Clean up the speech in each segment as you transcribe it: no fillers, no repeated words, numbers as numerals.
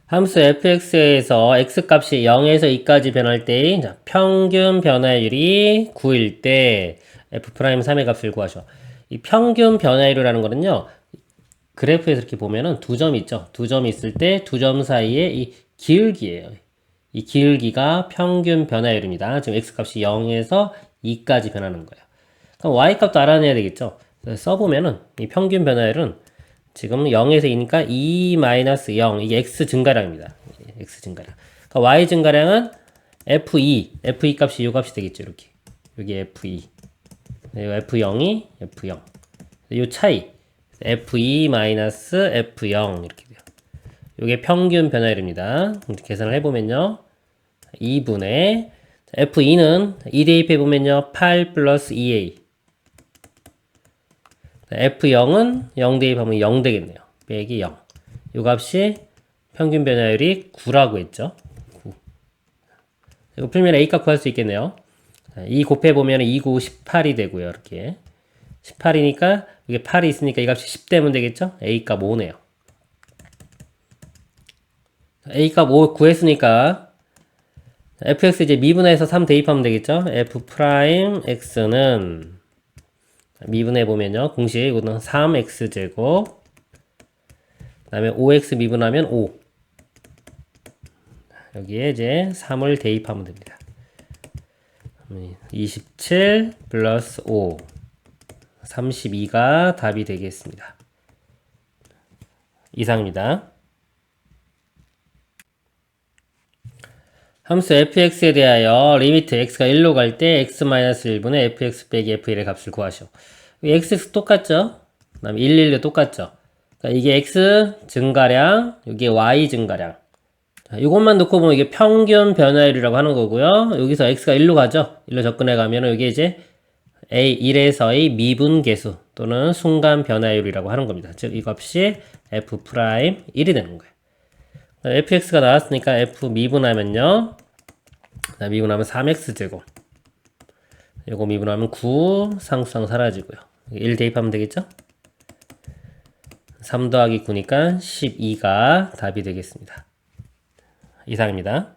함수 fx에서 x값이 0에서 2까지 변할 때 평균 변화율이 9일 때 f'3의 값을 구하셔. 이 평균 변화율이라는 거는요. 그래프에서 이렇게 보면은 두 점이 있죠. 두 점이 있을 때 두 점 사이에 이 기울기예요. 이 기울기가 평균 변화율입니다. 지금 x값이 0에서 2까지 변하는 거예요. 그럼 y값도 알아내야 되겠죠. 써보면은 이 평균 변화율은 지금 0에서 2니까 2-0 이게 x 증가량입니다. x 증가량. 그러니까 y 증가량은 f2 값이 이 값이 되겠죠. 이렇게 여기 f2 f0이 f0 이 차이 f2-f0 이렇게 돼요. 이게 평균 변화율입니다. 계산을 해보면요 2분의 f2는 2 대입해보면요 8 플러스 2a f0은 0 대입하면 0 되겠네요. 빼기 0. 이 값이 평균 변화율이 9라고 했죠. 9. 이거 풀면 A값 구할 수 있겠네요. 2 곱해보면 2, 9, 18이 되고요. 이렇게. 18이니까 이게 8이 있으니까 이 값이 10 되면 되겠죠? A값 5네요. A값 5 구했으니까 fx 이제 미분해서 3 대입하면 되겠죠? f'x는 미분해 보면요. 공식 이거는 3x제곱 그 다음에 5x 미분하면 5 여기에 이제 3을 대입하면 됩니다. 27 플러스 5 32가 답이 되겠습니다. 이상입니다. 함수 fx에 대하여 리미트 x가 1로 갈 때 x-1분의 fx 빼기 f1의 값을 구하시오. x 똑같죠? 그 다음에 11도 똑같죠? 그러니까 이게 x 증가량, 이게 y 증가량. 이것만 놓고 보면 이게 평균 변화율이라고 하는 거고요. 여기서 x가 1로 가죠? 1로 접근해 가면은 이게 이제 a1에서의 미분 계수 또는 순간 변화율이라고 하는 겁니다. 즉 이 값이 f'1이 되는 거예요. fx가 나왔으니까 f 미분하면요. 미분하면 3x제곱. 요거 미분하면 9, 상수상 사라지고요. 1 대입하면 되겠죠? 3 더하기 9니까 12가 답이 되겠습니다. 이상입니다.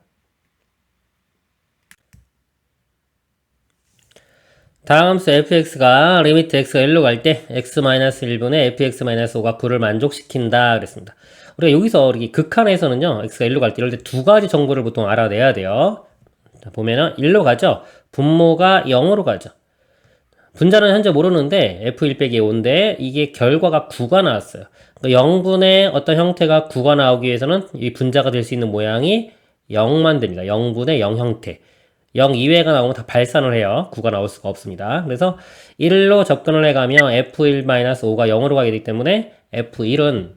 다음 함수 fx가 리미트 x가 1로 갈 때 x-1분의 fx-5가 9를 만족시킨다 그랬습니다. 우리가 여기서 이렇게 극한에서는요 x가 1로 갈 때 이럴 때 두 가지 정보를 보통 알아내야 돼요. 자, 보면은 1로 가죠. 분모가 0으로 가죠. 분자는 현재 모르는데 f1 빼기 5인데 이게 결과가 9가 나왔어요. 그러니까 0분의 어떤 형태가 9가 나오기 위해서는 이 분자가 될 수 있는 모양이 0만 됩니다. 0분의 0 형태. 0 이외가 나오면 다 발산을 해요. 9가 나올 수가 없습니다. 그래서 1로 접근을 해가면 f1-5가 0으로 가게 되기 때문에 f1은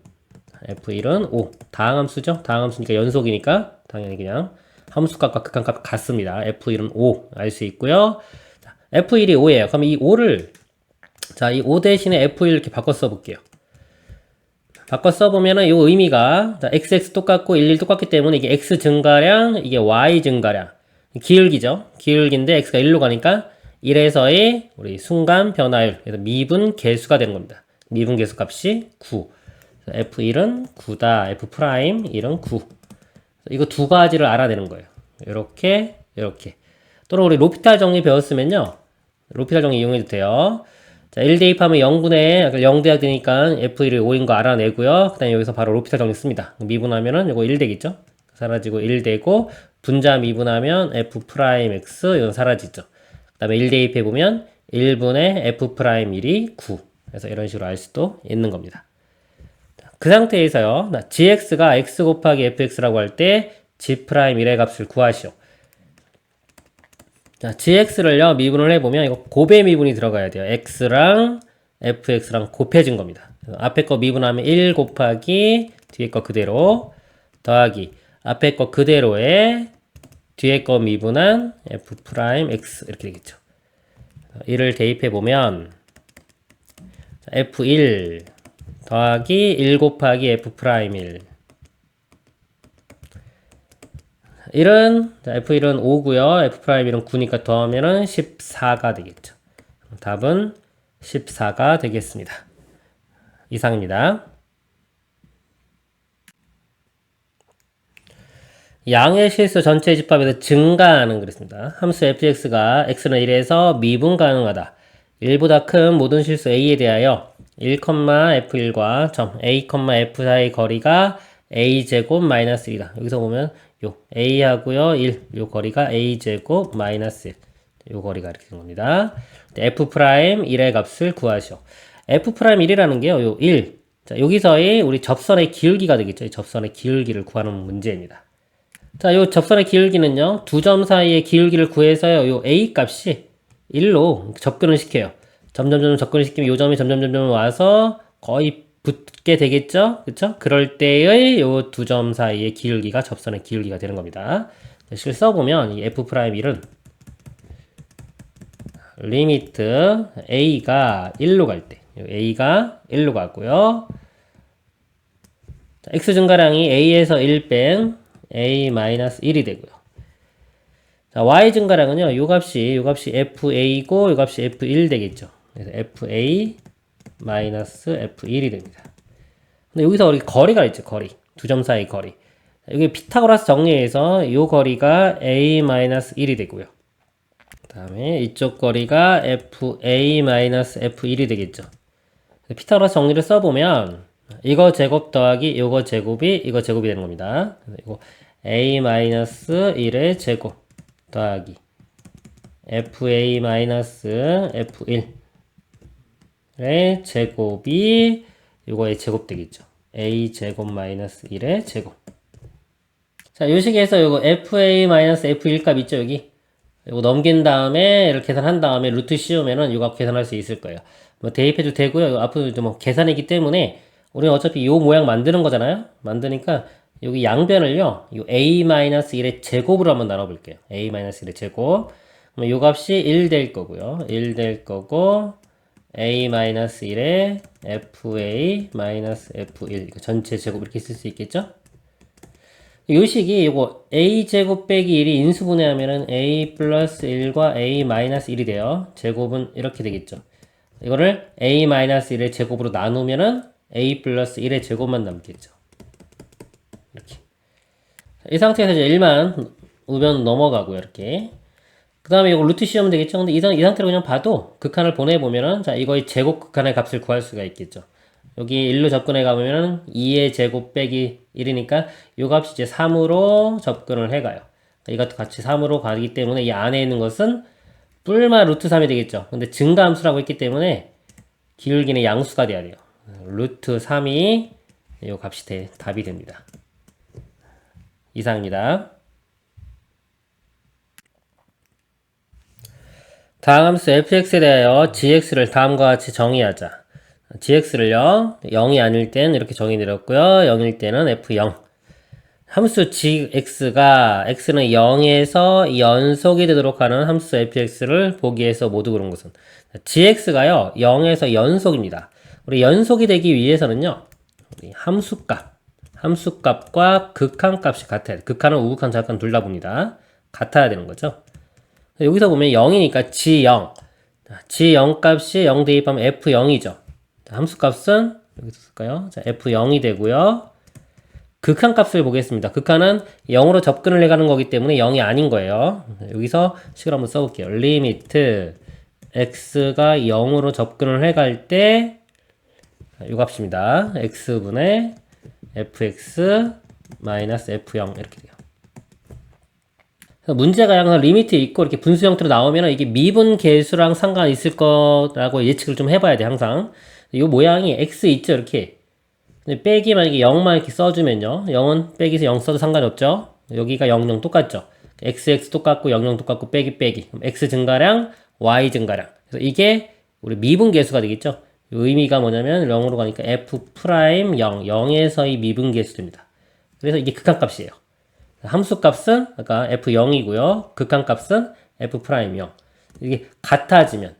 5. 다항함수죠? 다항함수니까 연속이니까 당연히 그냥 함수값과 극한값 같습니다. f1은 5 알 수 있고요. f1이 5예요. 그럼 이 5를 이 5 대신에 f1 이렇게 바꿔 써볼게요. 바꿔 써보면은 이 의미가 xx 똑같고 11 똑같기 때문에 이게 x 증가량, 이게 y 증가량. 기울기죠. 기울기인데 x가 1로 가니까 1에서의 우리 순간 변화율, 그래서 미분 계수가 되는 겁니다. 미분 계수 값이 9. f1은 9다. f'1은 9. 이거 두 가지를 알아내는 거예요. 이렇게. 또는 우리 로피탈 정리 배웠으면요. 로피탈 정리 이용해도 돼요. 자, 1 대입하면 0분의 0 돼야 되니까 f1이 5인 거 알아내고요. 그 다음에 여기서 바로 로피탈 정리 씁니다. 미분하면은 이거 1 되겠죠? 사라지고 1 되고 분자 미분하면 f'x 이건 사라지죠. 그 다음에 1 대입해보면 1분의 f'1이 9. 그래서 이런 식으로 알 수도 있는 겁니다. 그 상태에서요. gx가 x 곱하기 fx라고 할 때 g'1의 값을 구하시오. 자, gx를요, 미분을 해보면, 이거 곱의 미분이 들어가야 돼요. x랑 fx랑 곱해진 겁니다. 앞에 거 미분하면 1 곱하기 뒤에 거 그대로 더하기 앞에 거 그대로에 뒤에 거 미분한 f'x 이렇게 되겠죠. 1을 대입해보면 f1 더하기 1 곱하기 f'1 1은 f1은 5고요. f'1은 9니까 더하면은 14가 되겠죠. 답은 14가 되겠습니다. 이상입니다. 양의 실수 전체 집합에서 증가하는 그랬습니다. 함수 fx가 x는 1에서 미분 가능하다. 1보다 큰 모든 실수 a에 대하여 1,f1과 점 a, f 사이의 거리가 a제곱 마이너스 1이다. 여기서 보면 요 a하고요 1, 요 거리가 a제곱 마이너스 1. 요 거리가 이렇게 된 겁니다. f 프라임 1의 값을 구하시오. f 프라임 1이라는 게요, 요 1. 자, 여기서의 우리 접선의 기울기가 되겠죠. 이 접선의 기울기를 구하는 문제입니다. 자, 요 접선의 기울기는요, 두 점 사이의 기울기를 구해서요, 요 a 값이 1로 접근을 시켜요. 점점점 접근을 시키면 요 점이 점점점 와서 거의 붙게 되겠죠? 그쵸? 그럴 때의 요 두 점 사이의 기울기가 접선의 기울기가 되는 겁니다. 실 써보면 이 f'1은 리미트 a가 1로 갈 때, a가 1로 가고요. x 증가량이 a에서 1 뺀 a-1이 되고요. 자, y 증가량은요, 요 값이 fa고, 요 값이 f1 되겠죠. 그래서 fa f1이 됩니다. 근데 여기서 우리 거리가 있죠, 거리. 두 점 사이 거리. 여기 피타고라스 정리해서 요 거리가 a-1이 되고요. 그 다음에 이쪽 거리가 fa-f1이 되겠죠. 피타고라스 정리를 써보면, 이거 제곱 더하기 요거 제곱이 이거 제곱이 되는 겁니다. 이거 a-1의 제곱 더하기 fa-f1의 제곱이 요거의 제곱 되겠죠. a 제곱 마이너스 1의 제곱. 자, 요 식에서 요거 fa-f1 값 있죠, 여기. 요거 넘긴 다음에 이렇게 계산한 다음에 루트 씌우면은 요거 계산할 수 있을 거예요. 뭐 대입해도 되고요. 앞으로 뭐 계산이기 때문에 우리는 어차피 요 모양 만드는 거잖아요. 만드니까 여기 양변을요, 요 a-1의 제곱으로 한번 나눠볼게요. a-1의 제곱. 그럼 요 값이 1 될 거고요. 1 될 거고, a-1의 fa-f1 전체 제곱 이렇게 쓸 수 있겠죠? 요 식이 요거 a제곱 빼기 1이 인수분해하면은 a 플러스 1과 a-1이 돼요. 제곱은 이렇게 되겠죠. 이거를 a-1의 제곱으로 나누면은 a 플러스 1의 제곱만 남겠죠. 이렇게. 이 상태에서 이제 1만 우변 넘어가고요, 이렇게. 그 다음에 이거 루트 씌우면 되겠죠. 근데 이 상태로 그냥 봐도 극한을 보내보면은, 자, 이거의 제곱 극한의 값을 구할 수가 있겠죠. 여기 1로 접근해 가보면은 2의 제곱 빼기 1이니까 이 값이 이제 3으로 접근을 해가요. 이것도 같이 3으로 가기 때문에 이 안에 있는 것은 뿔마 루트 3이 되겠죠. 근데 증가함수라고 했기 때문에 기울기는 양수가 돼야 돼요. 루트 3이 이 값이 답이 됩니다. 이상입니다. 다음 함수 fx에 대하여 gx를 다음과 같이 정의하자. gx를요, 0이 아닐 땐 이렇게 정의 내렸고요. 0일 때는 f0. 함수 gx가 x는 0에서 연속이 되도록 하는 함수 fx를 보기 위해서 모두 그런 것은 gx가요, 0에서 연속입니다. 우리 연속이 되기 위해서는요, 우리 함수값과 극한값이 같아야 돼. 극한은 우극한, 좌극한 둘 다 봅니다. 같아야 되는 거죠. 여기서 보면 0이니까 g0. g0 값이 0 대입하면 f0이죠. 함수값은 여기서 쓸까요? 자, f0이 되고요. 극한값을 보겠습니다. 극한은 0으로 접근을 해가는 거기 때문에 0이 아닌 거예요. 여기서 식을 한번 써볼게요. 리미트 x가 0으로 접근을 해갈 때 이 값입니다. x분의 fx 마이너스 f0 이렇게 돼요. 문제가 항상 리미트 있고 이렇게 분수 형태로 나오면 이게 미분 계수랑 상관 있을 거라고 예측을 좀 해봐야 돼, 항상. 이 모양이 x 있죠, 이렇게. 근데 빼기 만약에 0만 이렇게 써주면요. 0은 빼기에서 0 써도 상관이 없죠. 여기가 0, 0 똑같죠. x 똑같고 0, 0 똑같고 빼기. 그럼 x 증가량, y 증가량. 그래서 이게 우리 미분 계수가 되겠죠. 의미가 뭐냐면 0으로 가니까 f 프라임 0, 0에서의 미분 계수입니다. 그래서 이게 극한값이에요. 함수값은 아까 f0이고요. 극한값은 f 프라임 0. 이게 같아지면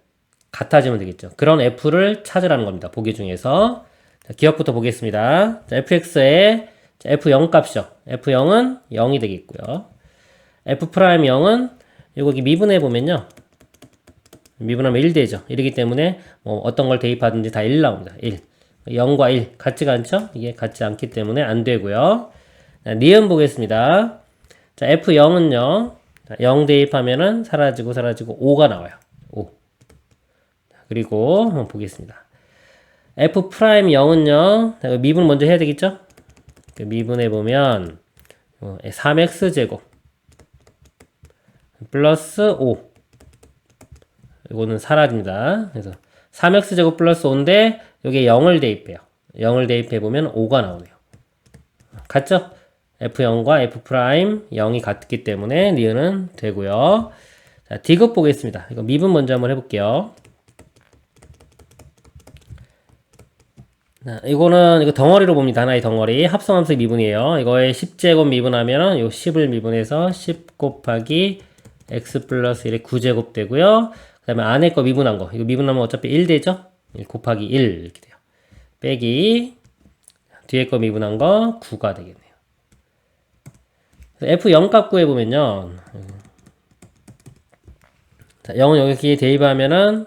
되겠죠. 그런 f를 찾으라는 겁니다. 보기 중에서. 자, 기억부터 보겠습니다. 자, fx의 f0 값이죠. f0은 0이 되겠고요. f 프라임 0은 여기 미분해 보면요. 미분하면 1 되죠. 1이기 때문에 뭐 어떤 걸 대입하든지 다 1 나옵니다. 1. 0과 1 같지가 않죠? 이게 같지 않기 때문에 안 되고요. 자, 니은 보겠습니다. 자, F0은요. 0 대입하면은 사라지고 5가 나와요. 5. 그리고 한번 보겠습니다. F 프라임 0은요. 미분 먼저 해야 되겠죠? 미분해 보면 3x 제곱 플러스 5. 이거는 사라집니다. 그래서 3x 제곱 플러스 5인데 여기에 0을 대입해요. 0을 대입해 보면 5가 나오네요. 같죠? F0과 F 프라임 0이 같기 때문에 니은은 되고요. 자, D급 보겠습니다. 이거 미분 먼저 한번 해볼게요. 자, 이거 덩어리로 봅니다. 하나의 덩어리. 합성함수의 미분이에요. 이거에 10제곱 미분하면 요 10을 미분해서 10 곱하기 x 플러스 1의 9제곱 되고요. 그 다음에 안에 거 미분한 거. 이거 미분하면 어차피 1 되죠? 1 곱하기 1 이렇게 돼요. 빼기 뒤에 거 미분한 거 9가 되겠네요. F0 값 구해보면요. 자, 0은 여기 대입하면은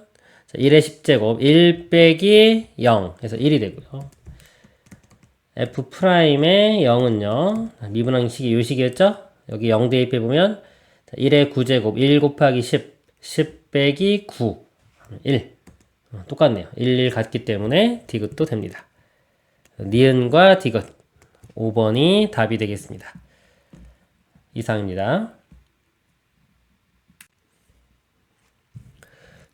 1의 10제곱 1 빼기 0 해서 1이 되고요. F 프라임의 0은요. 미분한 식이 요 식이었죠? 여기 0 대입해보면 1의 9제곱 1 곱하기 10 빼기 9 1 똑같네요. 1 같기 때문에 디귿도 됩니다. 니은과 디귿 5번이 답이 되겠습니다. 이상입니다.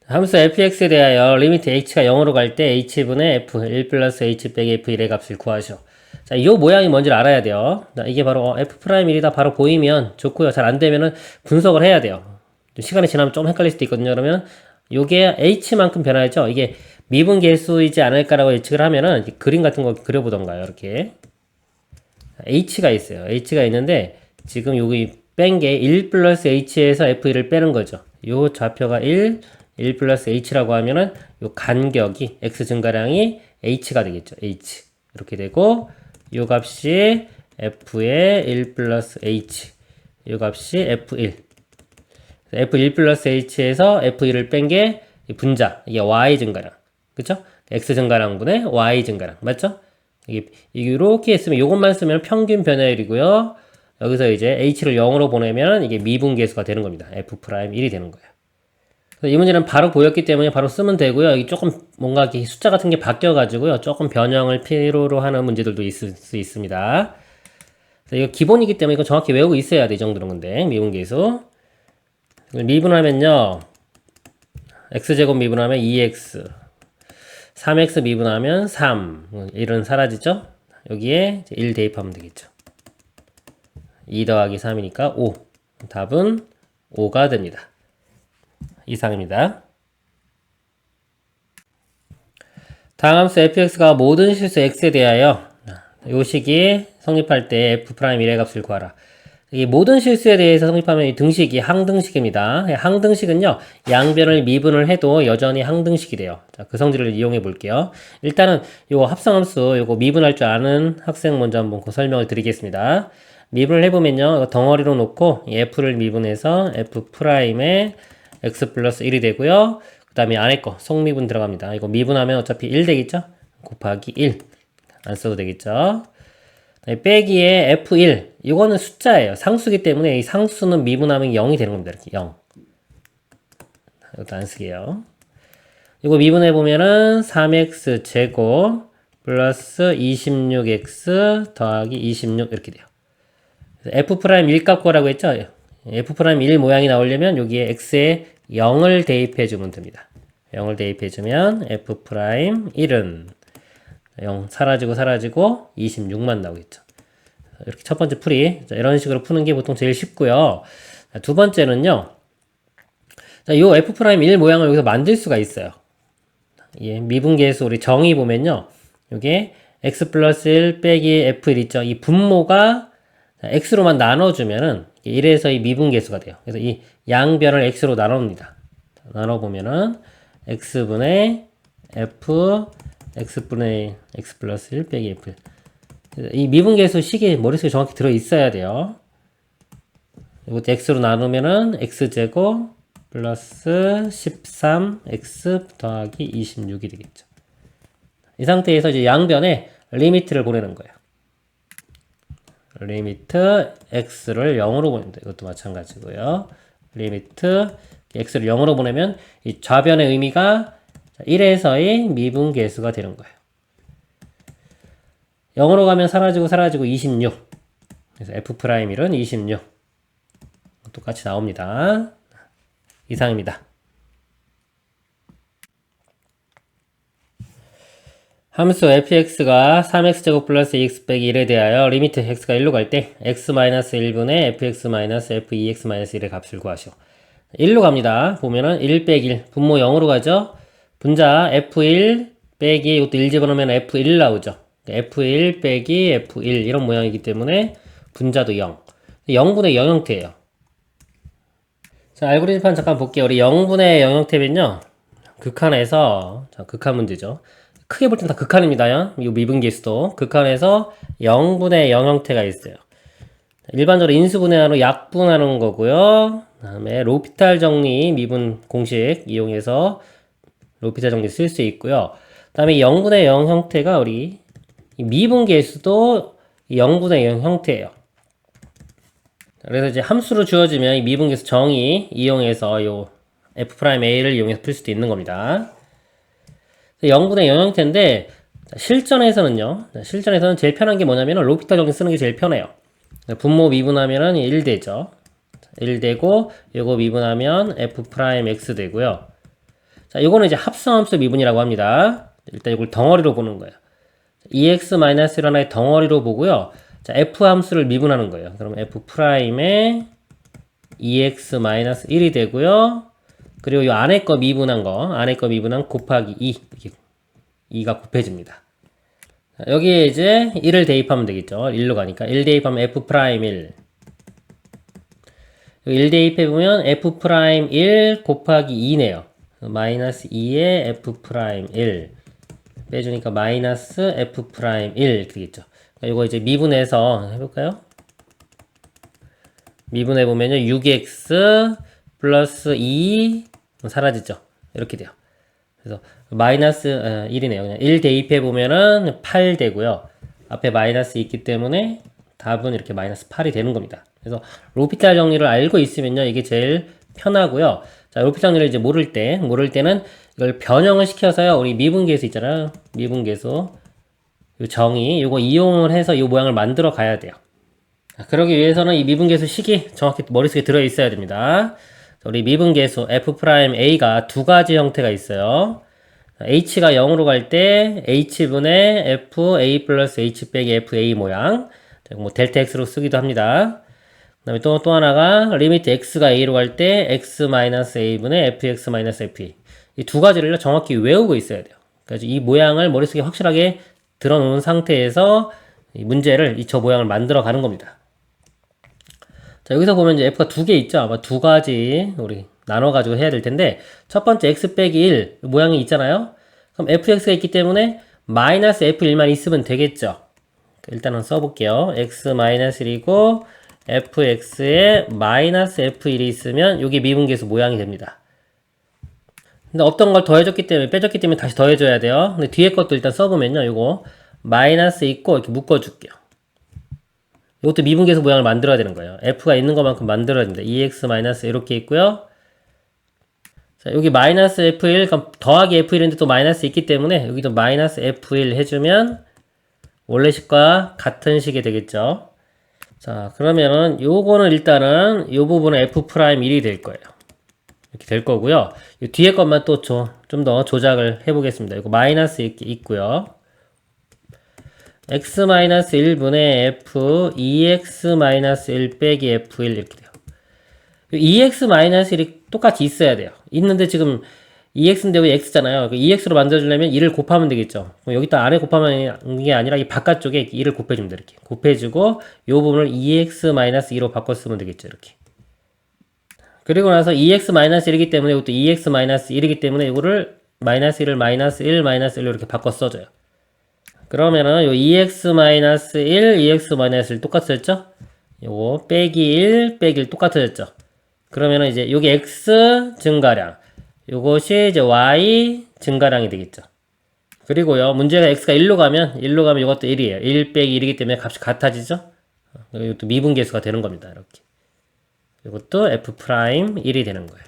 함수 fx에 대하여 리미트 h가 0으로 갈 때 h분의 f 1 플러스 h 빼기 f1의 값을 구하시오. 자, 이 모양이 뭔지를 알아야 돼요. 자, 이게 바로 f'1이다 바로 보이면 좋고요. 잘 안 되면은 분석을 해야 돼요. 시간이 지나면 좀 헷갈릴 수도 있거든요. 그러면 요게 h만큼 변하죠. 이게 미분 계수이지 않을까라고 예측을 하면은 그림 같은 거 그려보던가요. 이렇게 h가 있어요. h가 있는데 지금 여기 뺀 게 1 플러스 h에서 f1을 빼는 거죠. 요 좌표가 1 플러스 h라고 하면은 요 간격이 x 증가량이 h가 되겠죠. h 이렇게 되고 요 값이 f의 1 플러스 h 요 값이 f1 f1 플러스 h에서 f1을 뺀 게 분자 이게 y 증가량 그쵸? x 증가량분의 y 증가량 맞죠? 이게 이렇게 했으면 요것만 쓰면 평균 변화율이고요. 여기서 이제 h를 0으로 보내면 이게 미분계수가 되는 겁니다. f'1이 되는 거예요. 이 문제는 바로 보였기 때문에 바로 쓰면 되고요. 여기 조금 뭔가 이렇게 숫자 같은 게 바뀌어가지고요. 조금 변형을 필요로 하는 문제들도 있을 수 있습니다. 이거 기본이기 때문에 이거 정확히 외우고 있어야 돼. 이 정도는 근데 미분계수. 미분하면요. x제곱 미분하면 2x 3x 미분하면 3 1은 사라지죠? 여기에 1 대입하면 되겠죠. 2 더하기 3이니까 5 답은 5가 됩니다. 이상입니다. 다음 함수 fx가 모든 실수 x에 대하여 요 식이 성립할 때 f'1의 값을 구하라. 이 모든 실수에 대해서 성립하면 이 등식이 항등식입니다. 항등식은요, 양변을 미분을 해도 여전히 항등식이 돼요. 자, 그 성질을 이용해 볼게요. 일단은 요 합성함수, 요거 미분할 줄 아는 학생 먼저 한번 그 설명을 드리겠습니다. 미분을 해보면요, 덩어리로 놓고 f를 미분해서 f'의 x 플러스 1이 되고요. 그 다음에 안에 거 속미분 들어갑니다. 이거 미분하면 어차피 1 되겠죠? 곱하기 1 안 써도 되겠죠? 빼기에 f1 이거는 숫자예요. 상수기 때문에 이 상수는 미분하면 0이 되는 겁니다. 이렇게 0 이것도 안 쓰게요. 이거 미분해 보면은 3x 제곱 플러스 26x 더하기 26 이렇게 돼요. f'1 값 구하라고 했죠? f'1 모양이 나오려면 여기에 x에 0을 대입해 주면 됩니다. 0을 대입해 주면 f'1은 0 사라지고 26만 나오겠죠. 이렇게 첫 번째 풀이 이런 식으로 푸는 게 보통 제일 쉽고요. 두 번째는요. 자, 요 f'1 모양을 여기서 만들 수가 있어요. 예, 미분계수 우리 정의 보면요. 요게 x 플러스 1 빼기 f1 있죠. 이 분모가 x로만 나눠주면은 1에서 이 미분계수가 돼요. 그래서 이 양변을 x로 나눕니다. 나눠보면은 x분의 f x분의 x 플러스 1 빼기 f 이 미분계수 식이 머릿속에 정확히 들어있어야 돼요. 이것도 x로 나누면은 x제곱 플러스 13x 더하기 26이 되겠죠. 이 상태에서 이제 양변에 리미트를 보내는 거예요. 리미트 x를 0으로 보낸다. 이것도 마찬가지고요. 리미트 x를 0으로 보내면 이 좌변의 의미가 1에서의 미분계수가 되는 거예요. 0으로 가면 사라지고 26. 그래서 f'1은 26. 똑같이 나옵니다. 이상입니다. 함수 fx가 3x제곱 플러스 2x 빼기 1에 대하여 리미트 x가 1로 갈 때 x-1분의 fx-f2x-1의 값을 구하시오. 1로 갑니다. 보면은 1 빼기 1, 분모 0으로 가죠. 분자 f1 빼기 이것도 1 집어넣으면 f1 나오죠. f1 빼기 f1 이런 모양이기 때문에 분자도 0. 0분의 0 형태예요. 자, 알고리즘판 잠깐 볼게요. 우리 0분의 0 형태면요. 극한에서, 자, 극한 문제죠. 크게 볼 땐 다 극한입니다. 이 미분계수도. 극한에서 0분의 0 형태가 있어요. 일반적으로 인수분해하는 약분하는 거고요. 그 다음에 로피탈 정리 미분 공식 이용해서 로피탈 정리 쓸 수 있고요. 그 다음에 0분의 0 형태가 우리 미분계수도 0분의 0 형태예요. 그래서 이제 함수로 주어지면 이 미분계수 정의 이용해서 요 f'a를 이용해서 풀 수도 있는 겁니다. 0분의 0 형태인데 실전에서는 제일 편한 게 뭐냐면 로피탈 정리 쓰는 게 제일 편해요. 분모 미분하면은 1 되죠. 1 되고 요거 미분하면 f'x 되고요. 자, 요거는 이제 합성함수 미분이라고 합니다. 일단 이걸 덩어리로 보는 거예요. 2x-1 하나의 덩어리로 보고요. 자, f 함수를 미분하는 거예요. 그럼 f'에 2x-1이 되고요. 그리고 이 안에 거 미분한 곱하기 2. 이렇게 2가 곱해집니다. 자, 여기에 이제 1을 대입하면 되겠죠. 1로 가니까. 1 대입하면 f'1. 1 대입해보면 f'1 곱하기 2네요. 마이너스 2에 f'1. 빼주니까 마이너스 f'1 이렇게 되겠죠. 이거 이제 미분해서 해볼까요? 미분해보면요. 6x 플러스 2 사라지죠. 이렇게 돼요. 그래서 마이너스 1이네요. 그냥 1 대입해보면은 8 되고요. 앞에 마이너스 있기 때문에 답은 이렇게 마이너스 8이 되는 겁니다. 그래서 로피탈 정리를 알고 있으면요. 이게 제일 편하고요. 자, 로피탈 정리를 이제 모를 때는 이걸 변형을 시켜서요. 우리 미분계수 있잖아요. 미분계수. 요 정의, 요거 이용을 해서 이 모양을 만들어 가야 돼요. 자, 그러기 위해서는 이 미분계수 식이 정확히 머릿속에 들어 있어야 됩니다. 자, 우리 미분계수 f'a가 두 가지 형태가 있어요. h가 0으로 갈 때 h분의 fa 플러스 h 빼기 fa 모양. 자, 뭐 델타 x로 쓰기도 합니다. 그 다음에 또 하나가 리미트 x가 a로 갈 때 x-a분의 fx-fe. 이 두 가지를 정확히 외우고 있어야 돼요. 그래서 이 모양을 머릿속에 확실하게 들어놓은 상태에서 이 문제를 저 모양을 만들어 가는 겁니다. 자, 여기서 보면 이제 f가 두 개 있죠. 아마 두 가지 우리 나눠가지고 해야 될 텐데, 첫 번째 x 빼기 1 모양이 있잖아요. 그럼 fx가 있기 때문에 마이너스 f1만 있으면 되겠죠. 일단은 써볼게요. x-1이고 fx에 마이너스 f1이 있으면 이게 미분계수 모양이 됩니다. 근데 없던 걸 더해줬기 때문에, 빼줬기 때문에 다시 더해줘야 돼요. 근데 뒤에 것도 일단 써보면요. 이거 마이너스 있고 이렇게 묶어줄게요. 이것도 미분계수 모양을 만들어야 되는 거예요. f가 있는 것만큼 만들어야 됩니다. 2x 마이너스 이렇게 있고요. 자, 여기 마이너스 f1, 그럼 더하기 f1인데 또 마이너스 있기 때문에 여기도 마이너스 f1 해주면 원래 식과 같은 식이 되겠죠. 자, 그러면은 요거는 일단은 요 부분은 f'1이 될 거예요. 이렇게 될 거고요. 이 뒤에 것만 또 좀 더 조작을 해보겠습니다. 이거 마이너스 이렇게 있고요. x-1분의 f 2x-1 빼기 f1 이렇게 돼요. 2x-1이 똑같이 있어야 돼요. 있는데 지금 2x인데 왜 x잖아요. 2x로 만들어주려면 2를 곱하면 되겠죠. 여기다 안에 곱하면 게 아니라 이 바깥쪽에 2를 곱해줍니다. 이렇게 곱해주고 이 부분을 2x-2로 바꿔 쓰면 되겠죠. 이렇게. 그리고 나서 2x-1이기 때문에 이것도 2x-1이기 때문에 이거를 마이너스 1을 마이너스 1, 마이너스 1로 이렇게 바꿔 써줘요. 그러면은 요 2x-1, 2x-1 똑같아졌죠? 요거 빼기 1, 빼기 1 똑같아졌죠? 그러면은 이제 요게 x 증가량, 요것이 이제 y 증가량이 되겠죠. 그리고요, 문제가 x가 1로 가면 이것도 1이에요. 1 빼기 1이기 때문에 값이 같아지죠? 이것도 미분계수가 되는 겁니다. 이렇게. 이것도 F'1이 되는 거예요.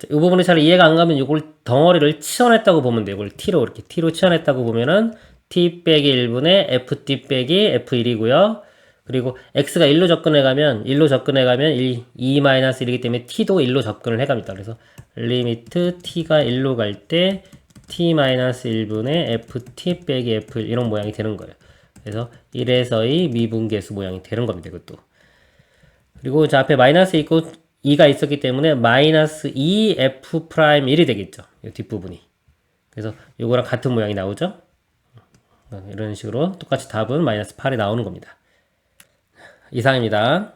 이 부분이 잘 이해가 안 가면 이걸 덩어리를 치워냈다고 보면 돼요. 이걸 T로 이렇게 T로 치워냈다고 보면은 T 빼기 1분의 FT 빼기 F1이고요. 그리고 X가 1로 접근해 가면 2-1이기 때문에 T도 1로 접근을 해 갑니다. 그래서 리미트 T가 1로 갈 때 T-1분의 FT 빼기 F1 이런 모양이 되는 거예요. 그래서 1에서의 미분계수 모양이 되는 겁니다. 이것도. 그리고 자 앞에 마이너스 있고 2가 있었기 때문에 마이너스 2F'1이 되겠죠. 이 뒷부분이. 그래서 이거랑 같은 모양이 나오죠. 이런 식으로 똑같이 답은 마이너스 8이 나오는 겁니다. 이상입니다.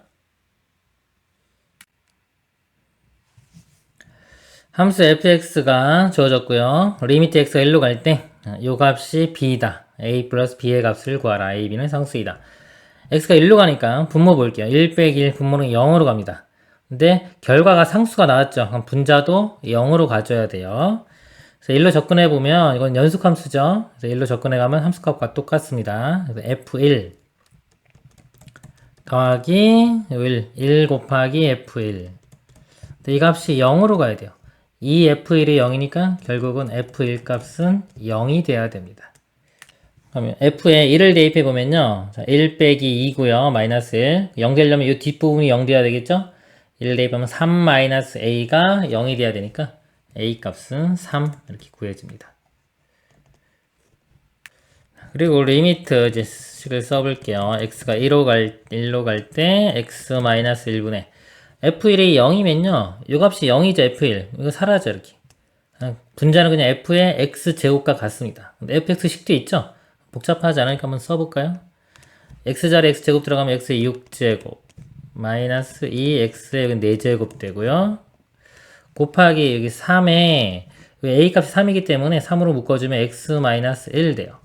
함수 fx가 주어졌고요. 리미트 x가 1로 갈 때 이 값이 b다. a 플러스 b의 값을 구하라. a, b는 상수이다. x가 1로 가니까 분모 볼게요. 1 빼기 1 분모는 0으로 갑니다. 근데 결과가 상수가 나왔죠. 그럼 분자도 0으로 가져야 돼요. 그래서 1로 접근해 보면 이건 연속함수죠. 그래서 1로 접근해 가면 함수값과 똑같습니다. 그래서 f1 더하기 1 곱하기 f1. 이 값이 0으로 가야 돼요. 이 f1이 0이니까 결국은 f1 값은 0이 돼야 됩니다. 그러면 f에 1을 대입해 보면요. 자, 1 빼기 2고요. 마이너스 1. 0 되려면 이 뒷부분이 0 돼야 되겠죠? 1을 대입하면 3 마이너스 a가 0이 돼야 되니까 a 값은 3 이렇게 구해집니다. 그리고 리미트 이제 식을 써볼게요. x가 1로 갈 때 x 마이너스 1분의 f1이 0이면요. 이 값이 0이죠. f1. 이거 사라져 이렇게. 분자는 그냥 f의 x제곱과 같습니다. 근데 fx식도 있죠? 복잡하지 않으니까 한번 써볼까요? x자리 x제곱 들어가면 x의 6제곱 마이너스 2x의 4제곱 되고요. 곱하기 여기 3에 a 값이 3이기 때문에 3으로 묶어주면 x 마이너스 1 돼요.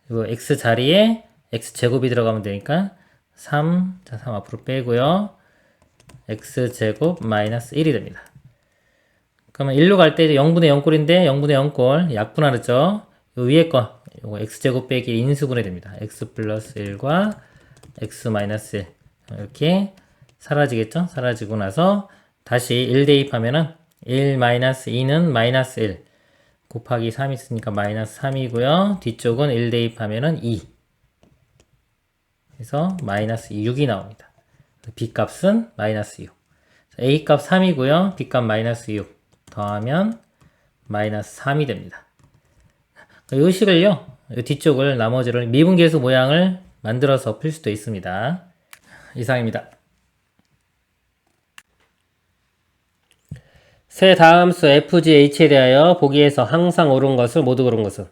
그리고 x자리에 x제곱이 들어가면 되니까 3, 자, 3 앞으로 빼고요. x제곱 마이너스 1이 됩니다. 그러면 1로 갈 때 0분의 0꼴인데 0분의 0꼴 약분하죠. 요 위에 거 요거 x제곱 빼기 인수분해 됩니다. x 플러스 1과 x 마이너스 1 이렇게 사라지겠죠? 사라지고 나서 다시 1 대입하면은 1 마이너스 2는 마이너스 1 곱하기 3 있으니까 마이너스 3이고요. 뒤쪽은 1 대입하면은 2 그래서 마이너스 6이 나옵니다. b 값은 마이너스 6 a 값 3이고요. b 값 마이너스 6 더하면 마이너스 3이 됩니다. 이 식을요. 이 뒤쪽을 나머지를 미분계수 모양을 만들어서 풀 수도 있습니다. 이상입니다. 세 다함수 fgh에 대하여 보기에서 항상 옳은 것을 모두 그런 것은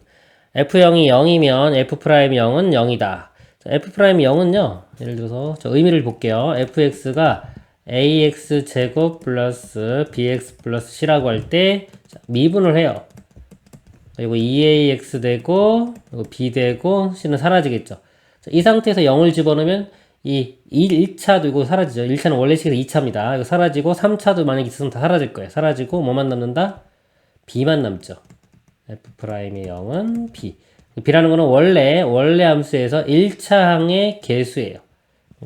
f0이 0이면 f'0은 0이다. f'0이 0은요. 예를 들어서 저 의미를 볼게요. fx가 ax제곱 플러스 bx 플러스 c라고 할 때 미분을 해요. 그리고 2ax 되고 b 되고 c는 사라지겠죠. 이 상태에서 0을 집어넣으면 이 1차도 이거 사라지죠. 1차는 원래 식에서 2차입니다. 이거 사라지고 3차도 만약에 있으면 다 사라질 거예요. 사라지고 뭐만 남는다? b만 남죠. f'의 0은 b. b라는 거는 원래 함수에서 1차항의 개수예요.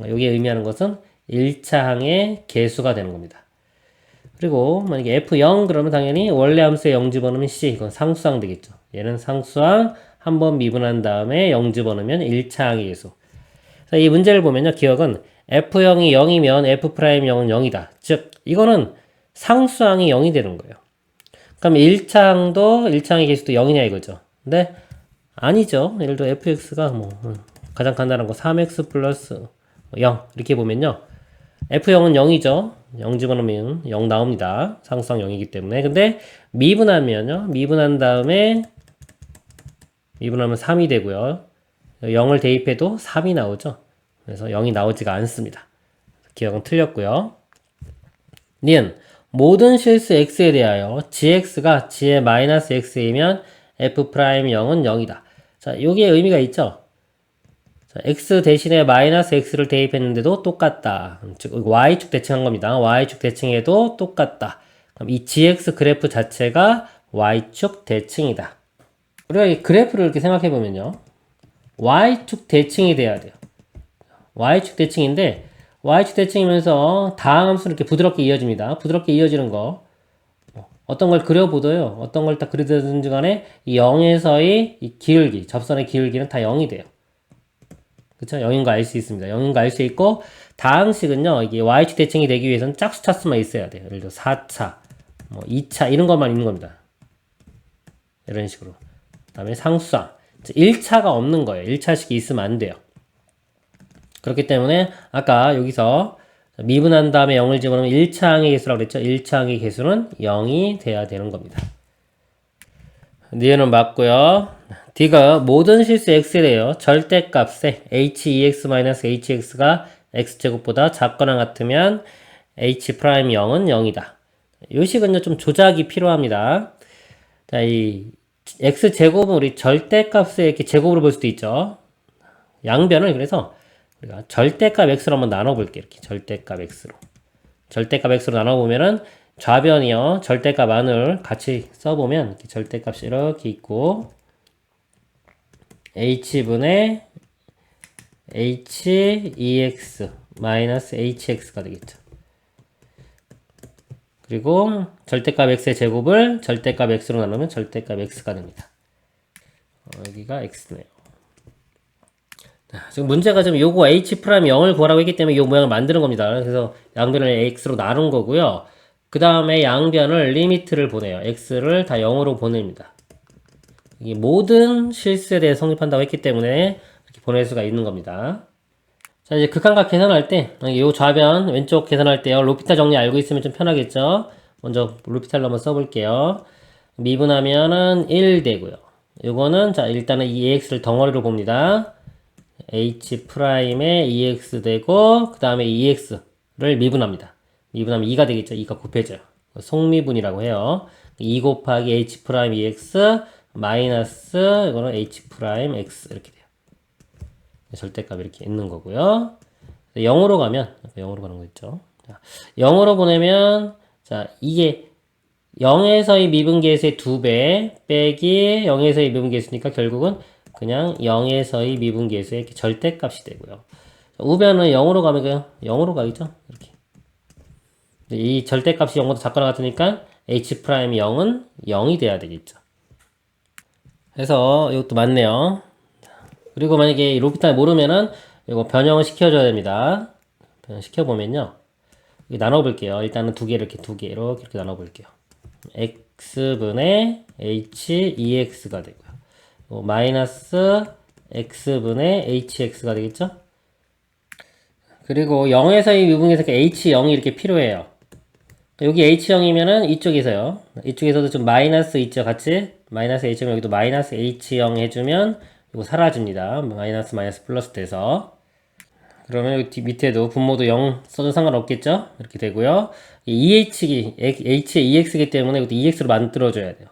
여기에 의미하는 것은 1차항의 개수가 되는 겁니다. 그리고 만약에 f0 그러면 당연히 원래 함수에 0 집어넣으면 c 이건 상수항 되겠죠. 얘는 상수항 한번 미분한 다음에 0 집어넣으면 1차항의 개수. 이 문제를 보면요. 기억은 f0이 0이면 f'0은 0이다. 즉 이거는 상수항이 0이 되는 거예요. 그럼 1차항의 개수도 0이냐 이거죠. 근데 아니죠. 예를 들어 fx가 가장 간단한 거 3x 플러스 0 이렇게 보면요. f0은 0이죠. 0 집어넣으면 0 나옵니다. 상수항 0이기 때문에. 근데 미분하면요. 미분한 다음에 미분하면 3이 되고요. 0을 대입해도 3이 나오죠. 그래서 0이 나오지가 않습니다. 기억은 틀렸고요. 니은 모든 실수 x에 대하여 gx가 g의 마이너스 x이면 f'0은 0이다. 자, 여기에 의미가 있죠. 자, x 대신에 마이너스 x를 대입했는데도 똑같다. 즉 y축 대칭한 겁니다. y축 대칭해도 똑같다. 그럼 이 gx 그래프 자체가 y축 대칭이다. 우리가 이 그래프를 이렇게 생각해 보면요. y축 대칭이 돼야 돼요. y축 대칭인데 y축 대칭이면서 다항함수는 이렇게 부드럽게 이어집니다. 부드럽게 이어지는 거 어떤 걸 그려보도요. 어떤 걸 딱 그리든지 간에 이 0에서의 이 기울기, 접선의 기울기는 다 0이 돼요. 그쵸? 0인 거 알 수 있습니다. 0인 거 알 수 있고 다항식은요. 이게 y축 대칭이 되기 위해서는 짝수 차수만 있어야 돼요. 예를 들어 4차, 뭐 2차 이런 것만 있는 겁니다. 이런 식으로. 그 다음에 상수항. 1차가 없는 거예요. 1차식이 있으면 안 돼요. 그렇기 때문에 아까 여기서 미분한 다음에 0을 집어넣으면 1차항의 개수라고 그랬죠. 1차항의 개수는 0이 돼야 되는 겁니다. 니은은 맞고요. D가 모든 실수 x에 대하여 절대값에 h2x-hx가 x제곱보다 작거나 같으면 h'0은 0이다. 이 식은요 좀 조작이 필요합니다. 자, 이 x제곱은 우리 절대값에 이렇게 제곱으로 볼 수도 있죠. 양변을 그래서 우리가 절대값 x로 한번 나눠볼게요. 이렇게 절대값 x로. 절대값 x로 나눠보면은 좌변이요. 절대값 안을 같이 써보면 이렇게 절대값이 이렇게 있고 h분의 h2x 마이너스 hx가 되겠죠. 그리고 절대값 x의 제곱을 절대값 x로 나누면 절대값 x가 됩니다. 여기가 x네요. 지금 문제가 지금 요거 h'0을 구하라고 했기 때문에 이 모양을 만드는 겁니다. 그래서 양변을 x로 나눈 거고요. 그 다음에 양변을 리미트를 보내요. x를 다 0으로 보냅니다. 이게 모든 실수에 대해 성립한다고 했기 때문에 이렇게 보낼 수가 있는 겁니다. 자, 이제 극한각 계산할 때, 요 좌변 왼쪽 계산할 때요. 로피탈 정리 알고 있으면 좀 편하겠죠? 먼저 로피탈로 한번 써볼게요. 미분하면은 1 되고요. 요거는, 자, 일단은 이 ax를 덩어리로 봅니다. h'에 2x 되고, 그 다음에 2x를 미분합니다. 미분하면 2가 되겠죠? 2가 곱해져요. 속미분이라고 해요. 2 곱하기 h' 2x 마이너스 이거는 h' x 이렇게 돼요. 절대값 이렇게 있는 거고요. 0으로 가면 0으로 가는 거 있죠. 자, 0으로 보내면 자 이게 0에서의 미분계수의 2배 빼기 0에서의 미분계수니까 결국은 그냥 0에서의 미분계수의 절대값이 되고요. 우변은 0으로 가면 그냥 0으로 가겠죠. 이렇게. 이 절대값이 0보다 작거나 같으니까 h' 0은 0이 돼야 되겠죠. 그래서 이것도 맞네요. 그리고 만약에 로피탈 모르면은 이거 변형을 시켜줘야 됩니다. 변형 시켜보면요. 나눠볼게요. 일단은 두 개 이렇게 이렇게 나눠볼게요. x분의 h 2x가 되고요. 마이너스 x분의 hx가 되겠죠? 그리고 0에서의 미분계에서 h0이 이렇게 필요해요. 여기 h0이면은 이쪽에서요. 이쪽에서도 좀 마이너스 있죠, 같이? 마이너스 h0 여기도 마이너스 h0 해주면 이거 사라집니다. 마이너스 플러스 돼서. 그러면 여기 밑에도 분모도 0 써도 상관없겠죠? 이렇게 되고요. 이 h의 2x이기 때문에 이것도 2x로 만들어줘야 돼요.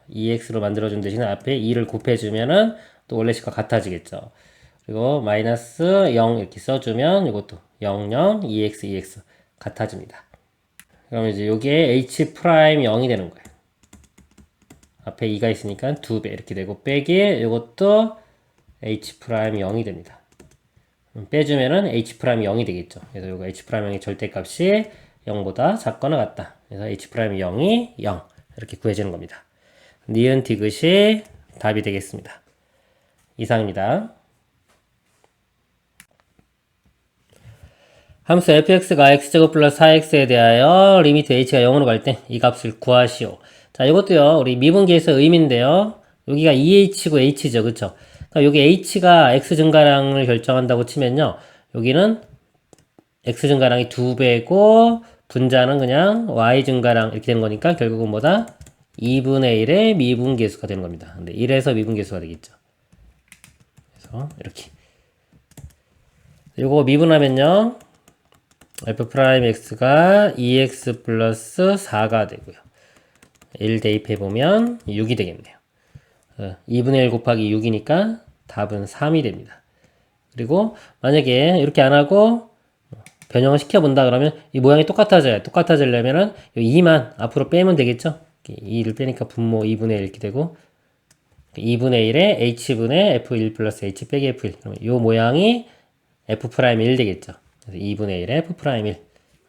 2x로 만들어준 대신에 앞에 2를 곱해주면은 또 원래 식과 같아지겠죠. 그리고 마이너스 0 이렇게 써주면 이것도 0 2x 같아집니다. 그러면 이제 요게 h'0이 되는 거예요. 앞에 2가 있으니까 2배 이렇게 되고 빼기 이것도 h'0이 됩니다. 빼주면은 h'0이 0이 되겠죠. 그래서 요거 h'0의 절대값이 0보다 작거나 같다. 그래서 h'0이 0이 0 이렇게 구해지는 겁니다. 니은 디귿이 답이 되겠습니다. 이상입니다. 함수 fx가 x제곱 플러스 4x에 대하여 리미트 h가 0으로 갈 때 이 값을 구하시오. 자, 이것도요, 우리 미분계에서 의미인데요. 여기가 2h고 h죠. 그쵸? 그러니까 여기 h가 x 증가량을 결정한다고 치면요. 여기는 x 증가량이 2배고, 분자는 그냥 y 증가량 이렇게 되는 거니까 결국은 뭐다? 2분의 1의 미분계수가 되는 겁니다. 근데 1에서 미분계수가 되겠죠. 그래서 이렇게. 요거 미분하면요. f'x가 2x 플러스 4가 되고요. 1 대입해보면 6이 되겠네요. 2분의 1 곱하기 6이니까 답은 3이 됩니다. 그리고 만약에 이렇게 안 하고 변형을 시켜본다 그러면 이 모양이 똑같아져요. 똑같아지려면은 2만 앞으로 빼면 되겠죠? 2를 빼니까 분모 2분의 1 이렇게 되고 2분의 1에 h분의 f1 플러스 h 빼기 f1 그러면 이 모양이 F'1 되겠죠. 그래서 2분의 1에 F'1.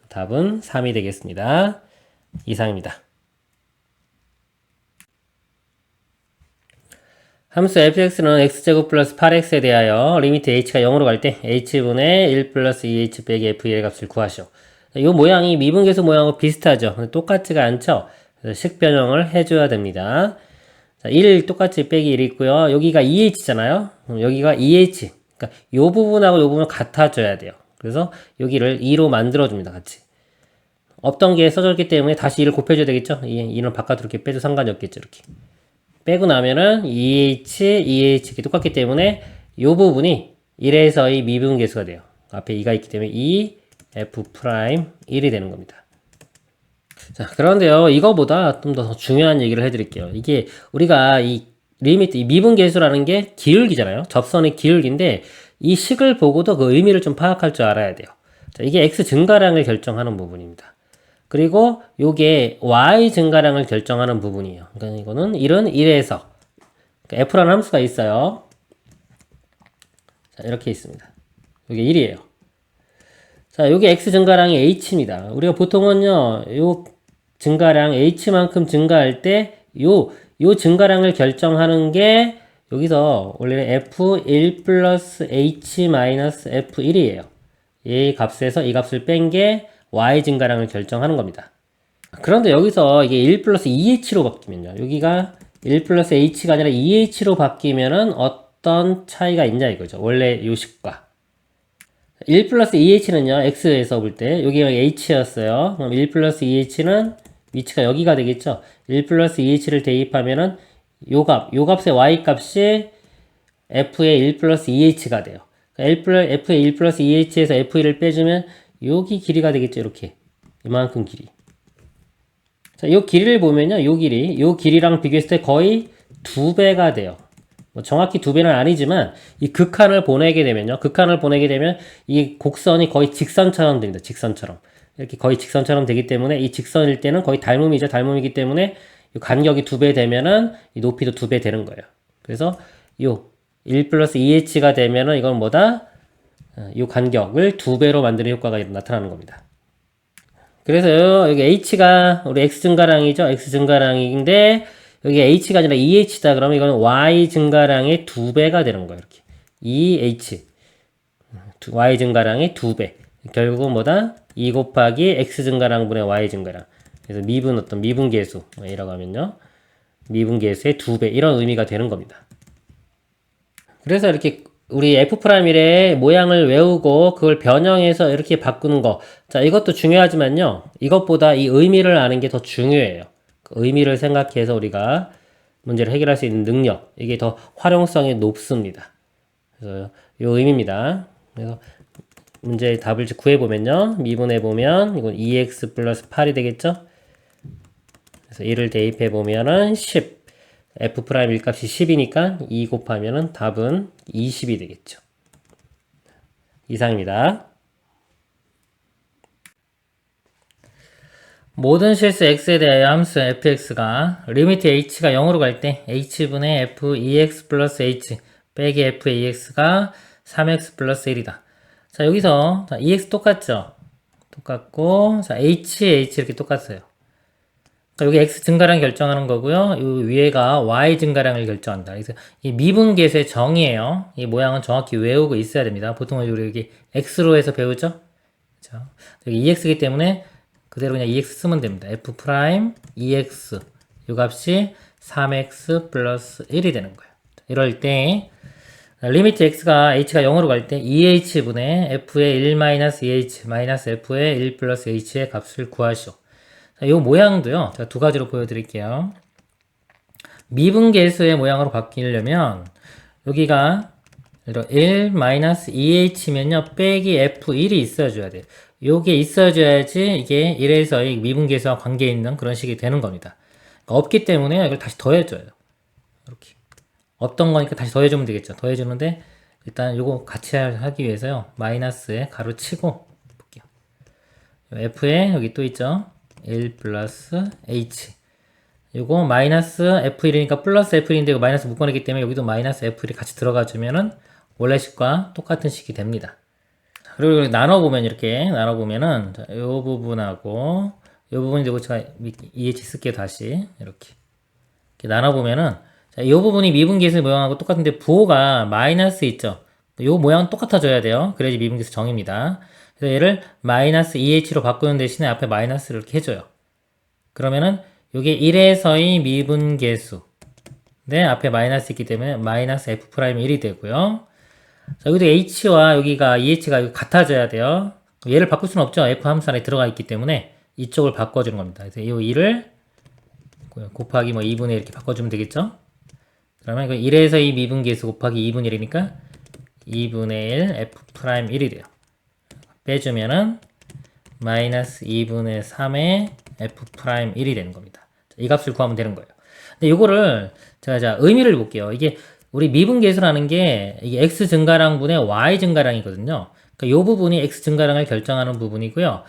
답은 3이 되겠습니다. 이상입니다. 함수 fx는 x제곱 플러스 8x에 대하여 리미트 h가 0으로 갈 때 h분의 1 플러스 2h 빼기 f1의 값을 구하시오. 이 모양이 미분계수 모양하고 비슷하죠. 똑같지가 않죠. 그래서 식변형을 해줘야 됩니다. 자, 1 똑같이 빼기 1 있고요. 여기가 2h잖아요. 여기가 2h. 그러니까 요 부분하고 요 부분을 같아줘야 돼요. 그래서 여기를 2로 만들어줍니다. 같이. 없던 게 써졌기 때문에 다시 2를 곱해줘야 되겠죠. 2는 바깥으로 이렇게 빼도 상관이 없겠죠. 이렇게. 빼고 나면은 2h, 2h 이렇게 똑같기 때문에 이 부분이 1에서의 미분계수가 돼요. 앞에 2가 있기 때문에 2, f'1이 되는 겁니다. 자, 그런데요, 이거보다 좀 더 중요한 얘기를 해드릴게요. 이게 우리가 이 리미트, 이 미분계수라는 게 기울기잖아요. 접선의 기울기인데 이 식을 보고도 그 의미를 좀 파악할 줄 알아야 돼요. 자, 이게 x 증가량을 결정하는 부분입니다. 그리고 요게 y 증가량을 결정하는 부분이에요. 그러니까 이거는 1은 1에서 그러니까 f라는 함수가 있어요. 자, 이렇게 있습니다. 요게 1이에요. 자, 요게 x 증가량이 h입니다. 우리가 보통은요, 요 증가량 h만큼 증가할 때 요 증가량을 결정하는 게 여기서 원래는 f1 플러스 h 마이너스 f1이에요. 이 값에서 이 값을 뺀 게 y 증가량을 결정하는 겁니다. 그런데 여기서 이게 1 플러스 2h로 바뀌면요. 여기가 1 플러스 h가 아니라 2h로 바뀌면은 어떤 차이가 있냐 이거죠. 원래 요식과. 1 플러스 2h는요. x에서 볼 때 여기가 h였어요. 그럼 1 플러스 2h는 위치가 여기가 되겠죠. 1 플러스 2h를 대입하면은 요 값의 y 값이 f의 1 플러스 2h가 돼요. f의 1 플러스 2h에서 f1을 빼주면 여기 길이가 되겠죠. 이렇게 이만큼 길이. 자, 요 길이를 보면요. 요 길이랑 비교했을 때 거의 2배가 돼요. 뭐 정확히 2배는 아니지만 이 극한을 보내게 되면요. 이 곡선이 거의 직선처럼 됩니다. 직선처럼. 이렇게 거의 직선처럼 되기 때문에 이 직선일 때는 거의 닮음이죠. 닮음이기 때문에 이 간격이 2배 되면은 이 높이도 2배 되는 거예요. 그래서 요 1 플러스 2h가 되면은 이건 뭐다? 이 간격을 2배로 만드는 효과가 나타나는 겁니다. 그래서 여기 h가 우리 x 증가량이죠. x 증가량인데 여기 h가 아니라 2h다. 그러면 이건 y 증가량의 2배가 되는 거예요. 이렇게 2h y 증가량의 2배. 결국은 뭐다? 2 곱하기 x 증가량분의 y 증가량. 그래서 미분계수이라고 하면요. 미분계수의 2배 이런 의미가 되는 겁니다. 그래서 이렇게 우리 F'1의 모양을 외우고 그걸 변형해서 이렇게 바꾸는 거. 자, 이것도 중요하지만요. 이것보다 이 의미를 아는 게 더 중요해요. 그 의미를 생각해서 우리가 문제를 해결할 수 있는 능력. 이게 더 활용성이 높습니다. 그래서 이 의미입니다. 그래서 문제의 답을 구해보면요. 미분해보면 이건 2x 플러스 8이 되겠죠? 그래서 1을 대입해보면은 10. F' 일값이 10이니까 2 곱하면은 답은 20이 되겠죠. 이상입니다. 모든 실수 x에 대하여 함수 fx가 리미트 h가 0으로 갈 때 h분의 f 2x 플러스 h 빼기 f의 2x가 3x 플러스 1이다. 자, 여기서 자, 2x 똑같죠? 똑같고 자, h 이렇게 똑같아요. 여기 x 증가량 결정하는 거고요. 이 위에가 y 증가량을 결정한다. 그래서 이 미분계수의 정의예요. 이 모양은 정확히 외우고 있어야 됩니다. 보통은 우리 여기 x로 해서 배우죠. 그렇죠? 여기 2x이기 때문에 그대로 그냥 2x 쓰면 됩니다. f' 2x 이 값이 3x 플러스 1이 되는 거예요. 이럴 때 리미트 x가 h가 0으로 갈 때 2h분의 f의 1-2h 마이너스 f의 1 플러스 h의 값을 구하시오. 이 모양도요. 제가 두 가지로 보여드릴게요. 미분계수의 모양으로 바뀌려면 여기가 1-2h면요. 빼기 f1이 있어줘야 돼요. 요게 있어줘야지 이게 1에서의 미분계수와 관계 있는 그런 식이 되는 겁니다. 그러니까 없기 때문에 이걸 다시 더해줘요. 이렇게. 없던 거니까 다시 더해주면 되겠죠. 더해주는데 일단 요거 같이 하기 위해서요. 마이너스에 가로 치고 볼게요. f에 여기 또 있죠. 1 플러스 h 요거 마이너스 f1이니까 플러스 f1인데 이거 마이너스 묶어내기 때문에 여기도 마이너스 f1이 같이 들어가 주면은 원래 식과 똑같은 식이 됩니다. 그리고 나눠보면 이렇게 나눠보면은 자, 요 부분하고 요 부분이 되고 제가 EH 쓸게요. 다시 이렇게 나눠보면은 자, 이 부분이 미분계수 모양하고 똑같은데 부호가 마이너스 있죠. 요 모양 똑같아져야 돼요. 그래야지 미분계수 정입니다. 그래서 얘를 마이너스 2h로 바꾸는 대신에 앞에 마이너스를 이렇게 해줘요. 그러면은 요게 1에서의 미분계수 네, 앞에 마이너스 있기 때문에 마이너스 f'1이 되고요. 자, 여기도 h와 여기가 eh가 같아져야 돼요. 얘를 바꿀 수는 없죠. f 함수 안에 들어가 있기 때문에 이쪽을 바꿔주는 겁니다. 그래서 이 2를 곱하기 뭐 2분의 1 이렇게 바꿔주면 되겠죠? 그러면 이거 1에서 2 미분계수 곱하기 2분의 1이니까 2분의 1 f'1이 돼요. 빼주면은 마이너스 2분의 3의 f'1이 되는 겁니다. 이 값을 구하면 되는 거예요. 근데 요거를 제가 자 의미를 볼게요. 이게 우리 미분계수라는 게 이게 x 증가량분의 y 증가량이거든요. 그러니까 요 부분이 x 증가량을 결정하는 부분이고요.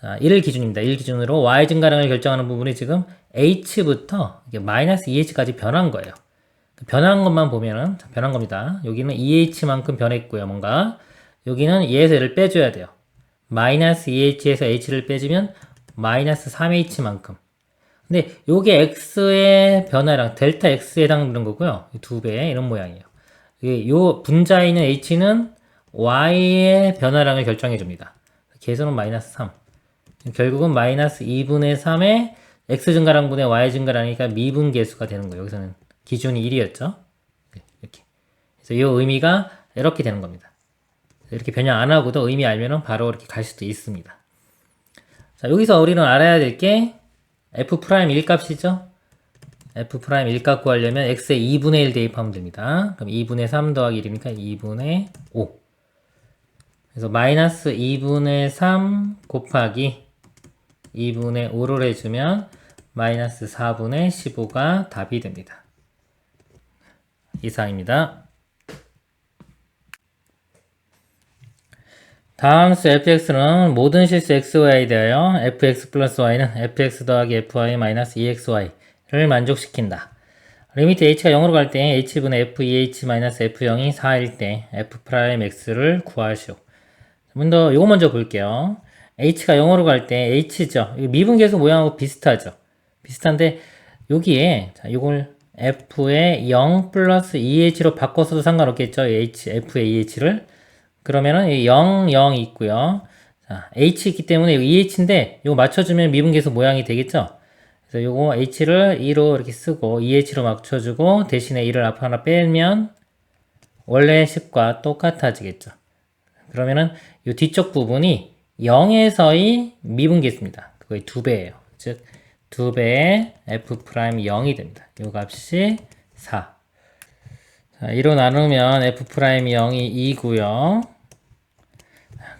자, 1을 기준입니다. 1 기준으로 y 증가량을 결정하는 부분이 지금 h부터 이게 마이너스 2h까지 변한 거예요. 변한 것만 보면은 변한 겁니다. 여기는 2h만큼 변했고요. 뭔가 여기는 2에서 1을 빼줘야 돼요. 마이너스 2h에서 h를 빼주면 마이너스 3h만큼. 근데 요게 x의 변화량 델타 x에 해당되는 거고요. 2배 이런 모양이에요. 요 분자에 있는 h는 y의 변화량을 결정해 줍니다. 계수는 마이너스 3. 결국은 마이너스 2분의 3의 x 증가량분의 y 증가량이니까 미분계수가 되는 거예요. 여기서는 기준이 1이었죠. 이렇게. 그래서 이 의미가 이렇게 되는 겁니다. 이렇게 변형 안 하고도 의미 알면은 바로 이렇게 갈 수도 있습니다. 자, 여기서 우리는 알아야 될 게 f'1 값이죠. f'1 값 구하려면 x의 2분의 1 대입하면 됩니다. 그럼 2분의 3 더하기 1이니까 2분의 5. 그래서 마이너스 2분의 3 곱하기 2분의 5를 해주면 마이너스 4분의 15가 답이 됩니다. 이상입니다. 다음 수 fx는 모든 실수 xy에 대하여 fx 플러스 y는 fx 더하기 fy 마이너스 2xy를 만족시킨다. 리미트 h가 0으로 갈 때 h분의 f2h 마이너스 f0이 4일 때 f'x를 구하시오. 먼저 요거 먼저 볼게요. h가 0으로 갈 때 h죠. 미분계수 모양하고 비슷하죠. 비슷한데 여기에 자, 요걸 f의 0 플러스 2h로 바꿔서도 상관없겠죠. f의 2h를. 그러면은 0, 0 있고요. 자, h 있기 때문에 2h인데 이거 맞춰주면 미분계수 모양이 되겠죠. 그래서 요거 h를 2로 이렇게 쓰고 2h로 맞춰주고 대신에 2를 앞에 하나 빼면 원래 식과 똑같아지겠죠. 그러면은 이 뒤쪽 부분이 0에서의 미분계수입니다. 그거의 2배예요. 즉 2배의 f'0이 됩니다. 이 값이 4. 자, 2로 나누면 f'0이 2고요.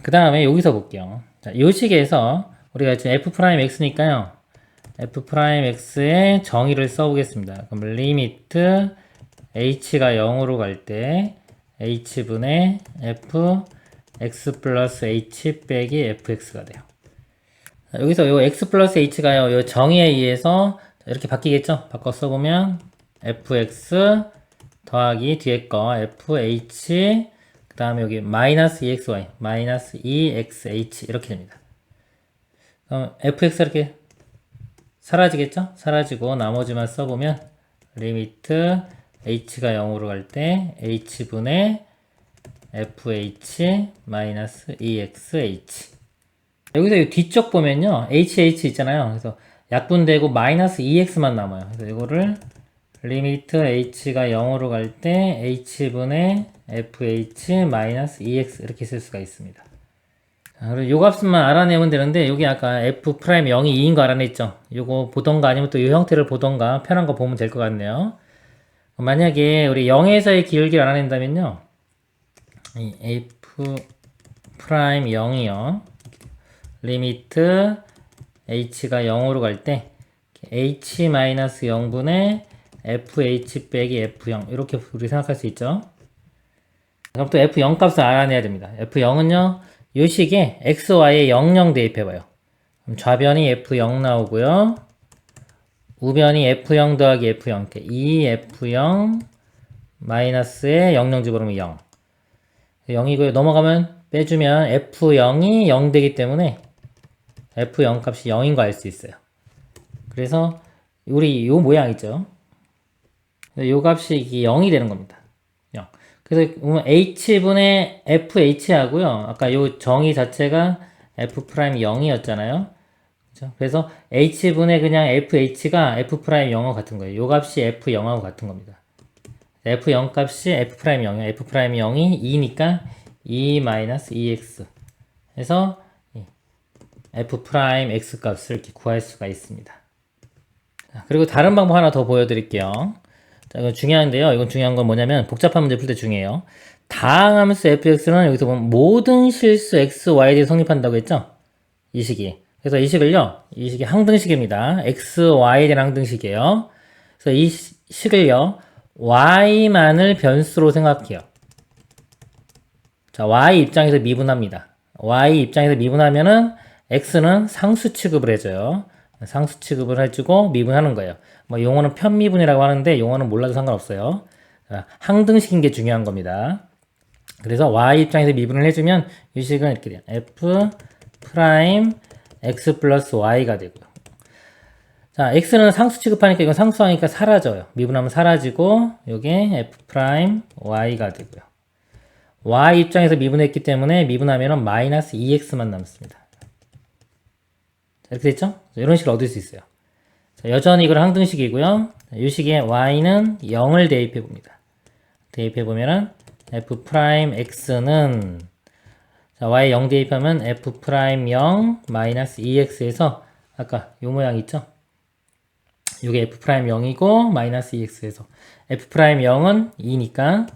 그 다음에 여기서 볼게요. 자, 이 식에서 우리가 지금 f'x니까요. f'x의 정의를 써보겠습니다. 그럼 리미트 h가 0으로 갈 때 h분의 fx 플러스 h 빼기 fx가 돼요. 자, 여기서 요 x 플러스 h가요. 요 정의에 의해서 이렇게 바뀌겠죠? 바꿔 써보면 fx 더하기 뒤에 거 fh 그 다음에 여기 마이너스 2xy 마이너스 2xh 이렇게 됩니다. 그럼 fx 이렇게 사라지겠죠? 사라지고 나머지만 써보면 리미트 h가 0으로 갈 때 h분의 fh 마이너스 2xh. 여기서 이 뒤쪽 보면요 hh 있잖아요. 그래서 약분되고 마이너스 2x만 남아요. 그래서 이거를 리미트 h가 0으로 갈 때 h분의 fh 마이너스 2x 이렇게 쓸 수가 있습니다. 자, 그리고 요 값만 알아내면 되는데 여기 아까 f'0이 2인 거 알아냈죠? 요거 보던가 아니면 또 이 형태를 보던가 편한 거 보면 될 것 같네요. 만약에 우리 0에서의 기울기를 알아낸다면요 이 f'0이요 리미트 h가 0으로 갈 때 h-0분의 fh 빼기 f0 이렇게 우리 생각할 수 있죠. 그럼 또 f0 값을 알아내야 됩니다. f0은요 이 식에 xy에 00 대입해봐요. 그럼 좌변이 f0 나오고요 우변이 f0 더하기 f0 2f0 마이너스에 00 집어넣으면 0 0이고요 넘어가면 빼주면 f0이 0 되기 때문에 f0 값이 0인 거 알 수 있어요. 그래서 우리 요 모양 있죠? 요 값이 0이 되는 겁니다. 0. 그래서 보면 h분의 fh 하고요. 아까 요 정의 자체가 f'0이었잖아요. 그죠? 그래서 h분의 그냥 fh가 f'0하고 같은 거예요. 요 값이 f0하고 같은 겁니다. f0 값이 f'0이요. f'0이 2니까 2-2x 해서 f'x 값을 이렇게 구할 수가 있습니다. 그리고 다른 방법 하나 더 보여드릴게요. 자, 이건 중요한데요. 이건 중요한 건 뭐냐면 복잡한 문제 풀 때 중요해요. 다항함수 fx는 여기서 보면 모든 실수 x, y에 대해 성립한다고 했죠? 이 식이. 그래서 이 식이 항등식입니다. x, y에 대한 항등식이에요. 그래서 이 식을요, y만을 변수로 생각해요. 자, y 입장에서 미분합니다. y 입장에서 미분하면은 x는 상수 취급을 해줘요. 상수 취급을 해주고 미분하는 거예요. 뭐 용어는 편미분이라고 하는데 용어는 몰라도 상관없어요. 항등식인 게 중요한 겁니다. 그래서 y 입장에서 미분을 해주면 이 식은 이렇게 돼요. f 프라임 x 플러스 y가 되고요. 자, x는 상수 취급하니까 이건 상수하니까 사라져요. 미분하면 사라지고 요게 f 프라임 y가 되고요. y 입장에서 미분했기 때문에 미분하면 마이너스 2x만 남습니다. 이렇게 됐죠? 이런 식을 얻을 수 있어요. 자, 여전히 이걸 항등식이고요. 이 식에 y는 0을 대입해 봅니다. 대입해 보면은 f 프라임 x는 자, y 0 대입하면 f 프라임 0 마이너스 2x에서 아까 요 모양 있죠? 요게 f 프라임 0이고 마이너스 2x에서 f 프라임 0은 2니까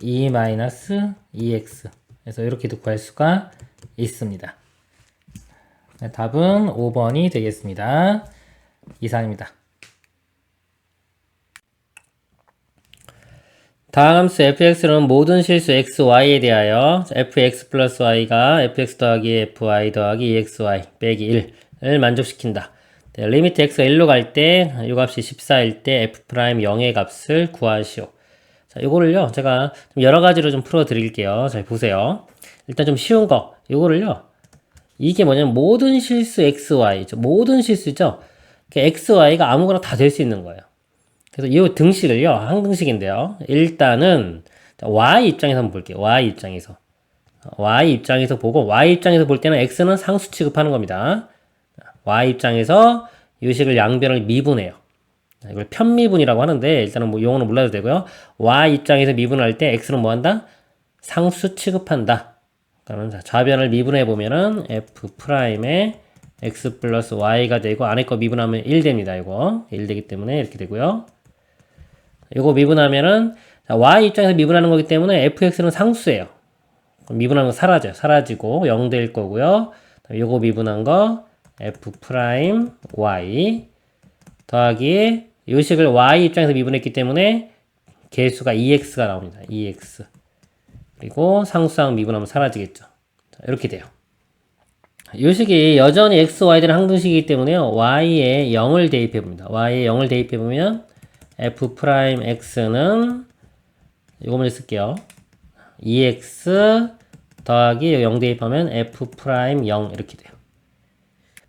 2 마이너스 2x 그래서 이렇게도 구할 수가 있습니다. 답은 5번이 되겠습니다. 이상입니다. 다항함수 fx는 모든 실수 x, y에 대하여 fx 플러스 y가 fx 더하기 fy 더하기 exy 빼기 1을 만족시킨다. 네, 리미트 x가 1로 갈 때 이 값이 14일 때 f'0의 값을 구하시오. 자, 이거를요 제가 좀 여러 가지로 좀 풀어 드릴게요. 잘 보세요. 일단 좀 쉬운 거 이거를요 이게 뭐냐면 모든 실수 x, y 모든 실수죠. x, y가 아무거나 다 될 수 있는 거예요. 그래서 이 등식을요 항등식인데요. 일단은 y 입장에서 한번 볼게요. y 입장에서 보고 y 입장에서 볼 때는 x는 상수 취급하는 겁니다. y 입장에서 이 식을 양변을 미분해요. 이걸 편미분이라고 하는데 일단은 뭐 용어는 몰라도 되고요. y 입장에서 미분할 때 x는 뭐 한다? 상수 취급한다. 그러면 좌변을 미분해 보면은 f 프라임에 x 플러스 y가 되고 안에 거 미분하면 1 됩니다. 이거 1 되기 때문에 이렇게 되고요. 이거 미분하면은 y 입장에서 미분하는 거기 때문에 fx는 상수예요. 미분하는 거 사라져요. 사라지고 0 될 거고요. 요거 미분한 거 f 프라임 y 더하기 요 식을 y 입장에서 미분했기 때문에 개수가 2x가 나옵니다. 2x 그리고 상수항 미분하면 사라지겠죠. 자, 이렇게 돼요. 요 식이 여전히 x, y들은 항등식이기 때문에요. y에 0을 대입해 봅니다. y에 0을 대입해 보면 f 프라임 x는 이거 먼저 쓸게요. 2x 더하기 0 대입하면 f 프라임 0 이렇게 돼요.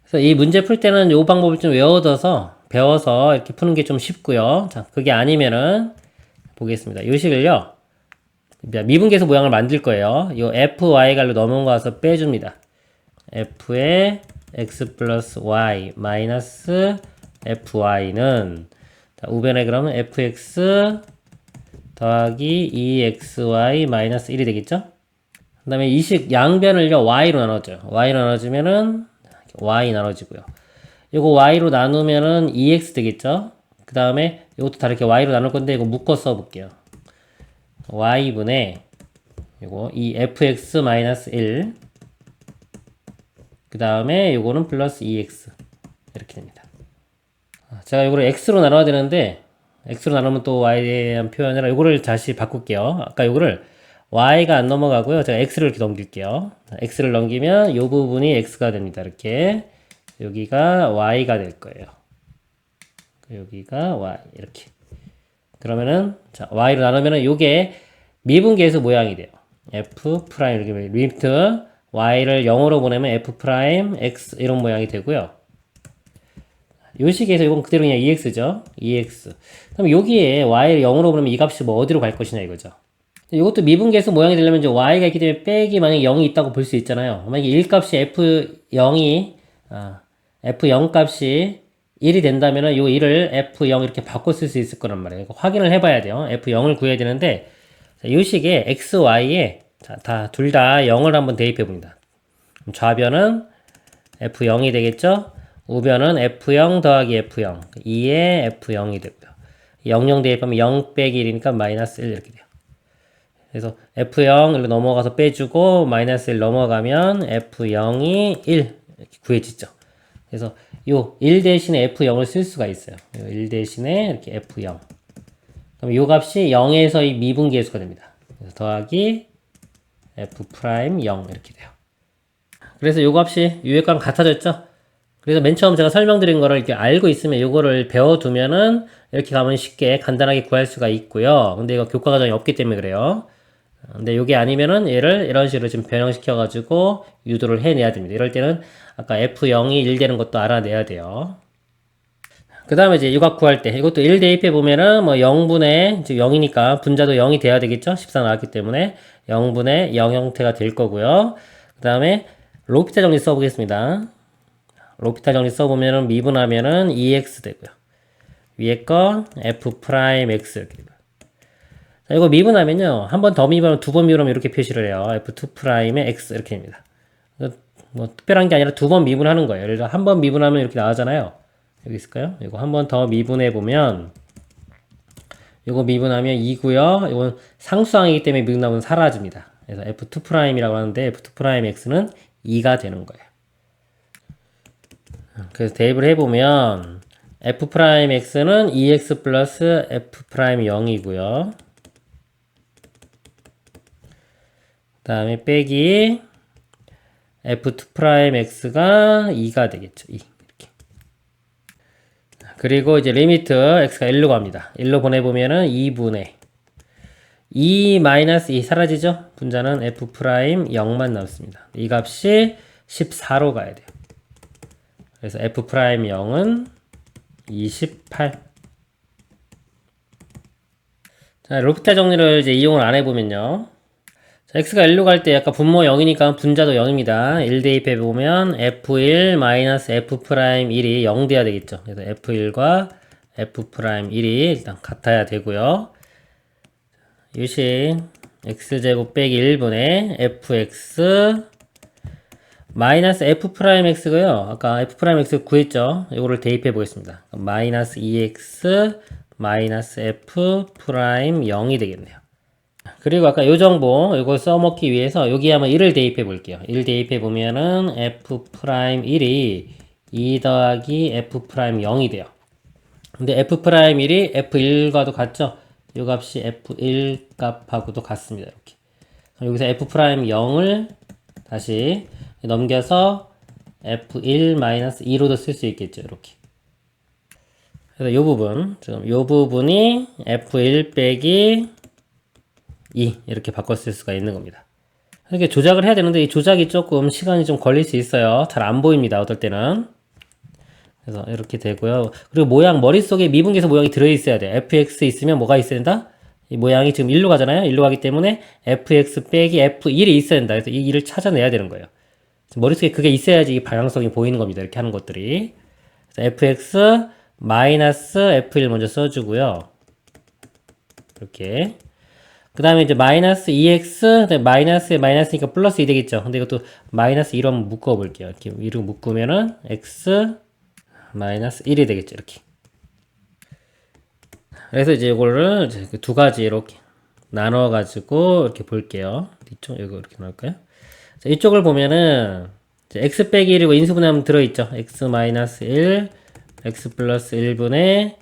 그래서 이 문제 풀 때는 이 방법을 좀 외워둬서 배워서 이렇게 푸는 게 좀 쉽고요. 자, 그게 아니면은 보겠습니다. 이 식을요. 미분계수 모양을 만들 거예요. 이 fy가로 넘어가서 빼줍니다. f의 x 플러스 y 마이너스 fy는 자, 우변에 그러면 fx 더하기 2xy 마이너스 1이 되겠죠? 그 다음에 이 식 양변을요 y로 나눠줘요. y로 나눠주면은 y 나눠지고요. 이거 y로 나누면은 2x 되겠죠? 그 다음에 이것도 다르게 y로 나눌 건데 이거 묶어 써볼게요. y분의 이거 이 fx 마이너스 1 그 다음에 이거는 플러스 2x 이렇게 됩니다. 제가 이거를 x로 나눠야 되는데 x로 나누면 또 y에 대한 표현이라 이거를 다시 바꿀게요. 아까 이거를 y가 안 넘어가고요. 제가 x를 이렇게 넘길게요. x를 넘기면 이 부분이 x가 됩니다. 이렇게 여기가 y가 될 거예요. 여기가 y 이렇게 그러면은 자 y로 나누면은 요게 미분계수 모양이 돼요. f 프라임 이렇게 리미트 y를 0으로 보내면 f 프라임 x 이런 모양이 되고요. 요 식에서 이건 그대로 그냥 ex죠. ex. 그럼 여기에 y를 0으로 보내면 이 값이 뭐 어디로 갈 것이냐 이거죠. 이것도 미분계수 모양이 되려면 이제 y가 있기 때문에 빼기 만약에 0이 있다고 볼 수 있잖아요. 만약에 1 값이 f0 값이 1이 된다면은 요 1을 f0 이렇게 바꿔 쓸 수 있을 거란 말이에요. 확인을 해봐야 돼요. f0을 구해야 되는데 이 식에 x, y에 둘 다 0을 한번 대입해 봅니다. 좌변은 f0이 되겠죠? 우변은 f0 더하기 f0 2에 f0이 되고요. 00 대입하면 0 빼기 1이니까 마이너스 1 이렇게 돼요. 그래서 f0을 넘어가서 빼주고 마이너스 1 넘어가면 f0이 1 이렇게 구해지죠. 그래서 요 1 대신에 f0을 쓸 수가 있어요. 1 대신에 이렇게 f0. 그럼 요 값이 0에서의 미분계수가 됩니다. 그래서 더하기 f 프라임 0 이렇게 돼요. 그래서 요 값이 유효값 같아졌죠? 그래서 맨 처음 제가 설명드린 거를 이렇게 알고 있으면 요거를 배워두면은 이렇게 가면 쉽게 간단하게 구할 수가 있고요. 근데 이거 교과 과정이 없기 때문에 그래요. 근데 요게 아니면은 얘를 이런 식으로 지금 변형시켜가지고 유도를 해내야 됩니다. 이럴 때는 아까 f0이 1 되는 것도 알아내야 돼요. 그 다음에 이제 유각 구할 때 이것도 1 대입해 보면은 뭐 0분의 지금 0이니까 분자도 0이 돼야 되겠죠? 14 나왔기 때문에 0분의 0 형태가 될 거고요. 그 다음에 로피타 정리 써보겠습니다. 로피타 정리 써보면은 미분하면은 2x 되고요. 위에 거 f 프라임 x 이렇게 되고요. 자, 이거 미분하면요. 한 번 더 미분하면 두 번 미분하면 이렇게 표시를 해요. f2 프라임의 x 이렇게 됩니다. 뭐 특별한 게 아니라 두 번 미분하는 거예요. 예를 들어 한 번 미분하면 이렇게 나오잖아요. 여기 있을까요? 이거 한 번 더 미분해 보면 이거 미분하면 2고요. 이건 상수항이기 때문에 미분하면 사라집니다. 그래서 f2 프라임이라고 하는데 f2 프라임 x는 2가 되는 거예요. 그래서 대입을 해보면 f 프라임 x는 2x 플러스 f 프라임 0이고요. 그 다음에 빼기 f2 프라임 x가 2가 되겠죠. 2. 이렇게. 그리고 이제 리미트 x가 1로 갑니다. 1로 보내보면은 2분의 2 마이너스 2 사라지죠? 분자는 f 프라임 0만 남습니다. 이 값이 14로 가야 돼요. 그래서 f 프라임 0은 28. 자, 로피타 정리를 이제 이용을 안 해보면요. 자, x가 1로 갈 때 아까 분모 0이니까 분자도 0입니다. 1 대입해보면 f1 마이너스 f 프라임 1이 0 돼야 되겠죠. 그래서 f1과 f 프라임 1이 일단 같아야 되고요. 유식 x제곱 빼기 1분의 fx 마이너스 f 프라임 x고요. 아까 f 프라임 x 구했죠. 이거를 대입해 보겠습니다. 마이너스 2x 마이너스 f 프라임 0이 되겠네요. 그리고 아까 요 정보 이거 써먹기 위해서 여기 한번 1을 대입해 볼게요. 1 대입해 보면은 f 프라임 1이 2 더하기 f 프라임 0이 돼요. 근데 f 프라임 1이 f1과도 같죠? 요 값이 f1 값하고도 같습니다. 이렇게. 여기서 f 프라임 0을 다시 넘겨서 f1-2로도 쓸 수 있겠죠. 이렇게. 그래서 요 부분, 지금 요 부분이 f1 빼기 2 이렇게 바꿔 쓸 수가 있는 겁니다. 이렇게 조작을 해야 되는데 이 조작이 조금 시간이 좀 걸릴 수 있어요. 잘 안 보입니다. 어떨 때는. 그래서 이렇게 되고요. 그리고 모양 머릿속에 미분계수 모양이 들어있어야 돼요. fx 있으면 뭐가 있어야 된다? 이 모양이 지금 1로 가잖아요. 1로 가기 때문에 fx 빼기 f1이 있어야 된다. 그래서 이 1을 찾아내야 되는 거예요. 머릿속에 그게 있어야지 이 방향성이 보이는 겁니다. 이렇게 하는 것들이. 그래서 fx 마이너스 f1 먼저 써주고요. 이렇게. 그 다음에 이제 마이너스 2x, 마이너스에 마이너스니까 플러스 2 되겠죠. 근데 이것도 마이너스 2로 한번 묶어 볼게요. 이렇게 위로 묶으면은 x 마이너스 1이 되겠죠. 이렇게. 그래서 이제 이거를 이제 두 가지 이렇게 나눠가지고 이렇게 볼게요. 이쪽, 이거 이렇게 넣을까요? 자, 이쪽을 보면은 이제 x 빼기 1이고 인수분해하면 들어있죠. x 마이너스 1, x 플러스 1분의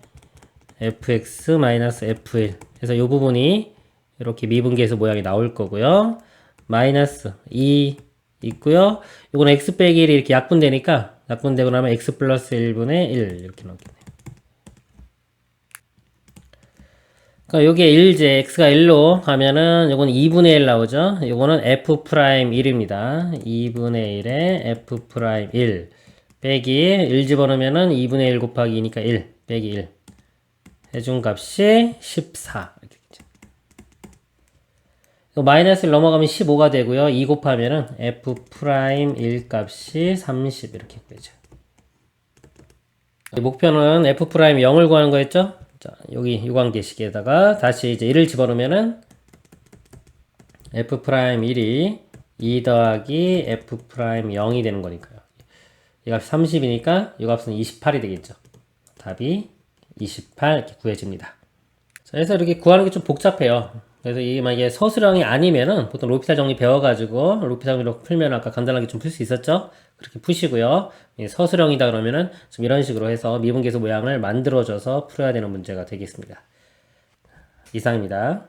fx 마이너스 f1. 그래서 이 부분이 이렇게 미분계수 모양이 나올 거고요. 마이너스 2 있고요. 이거는 x 빼기 1이 이렇게 약분되니까 약분되고 나면 x 플러스 1분의 1 이렇게 넣겠네요. 그러니까 요게 1제 x가 1로 가면은 요건 2분의 1 나오죠. 요거는 f 프라임 1입니다. 2분의 1에 f 프라임 1 빼기 1 집어넣으면은 2분의 1 곱하기 2니까 1 빼기 1 해준 값이 14 이렇게 되죠. 마이너스 1 넘어가면 15가 되고요. 2 곱하면은 f 프라임 1 값이 30 이렇게 되죠. 목표는 f 프라임 0을 구하는 거였죠. 자, 여기 유관계식에다가 다시 이제 1을 집어넣으면은 f 프라임 1이 2 더하기 f 프라임 0이 되는 거니까요. 이 값이 30이니까 이 값은 28이 되겠죠. 답이 28 이렇게 구해집니다. 자, 그래서 이렇게 구하는 게 좀 복잡해요. 그래서 이게 만약에 서술형이 아니면은 보통 로피탈 정리 배워가지고 로피탈 정리로 풀면 아까 간단하게 좀 풀 수 있었죠? 그렇게 푸시고요. 서술형이다 그러면은 좀 이런 식으로 해서 미분계수 모양을 만들어줘서 풀어야 되는 문제가 되겠습니다. 이상입니다.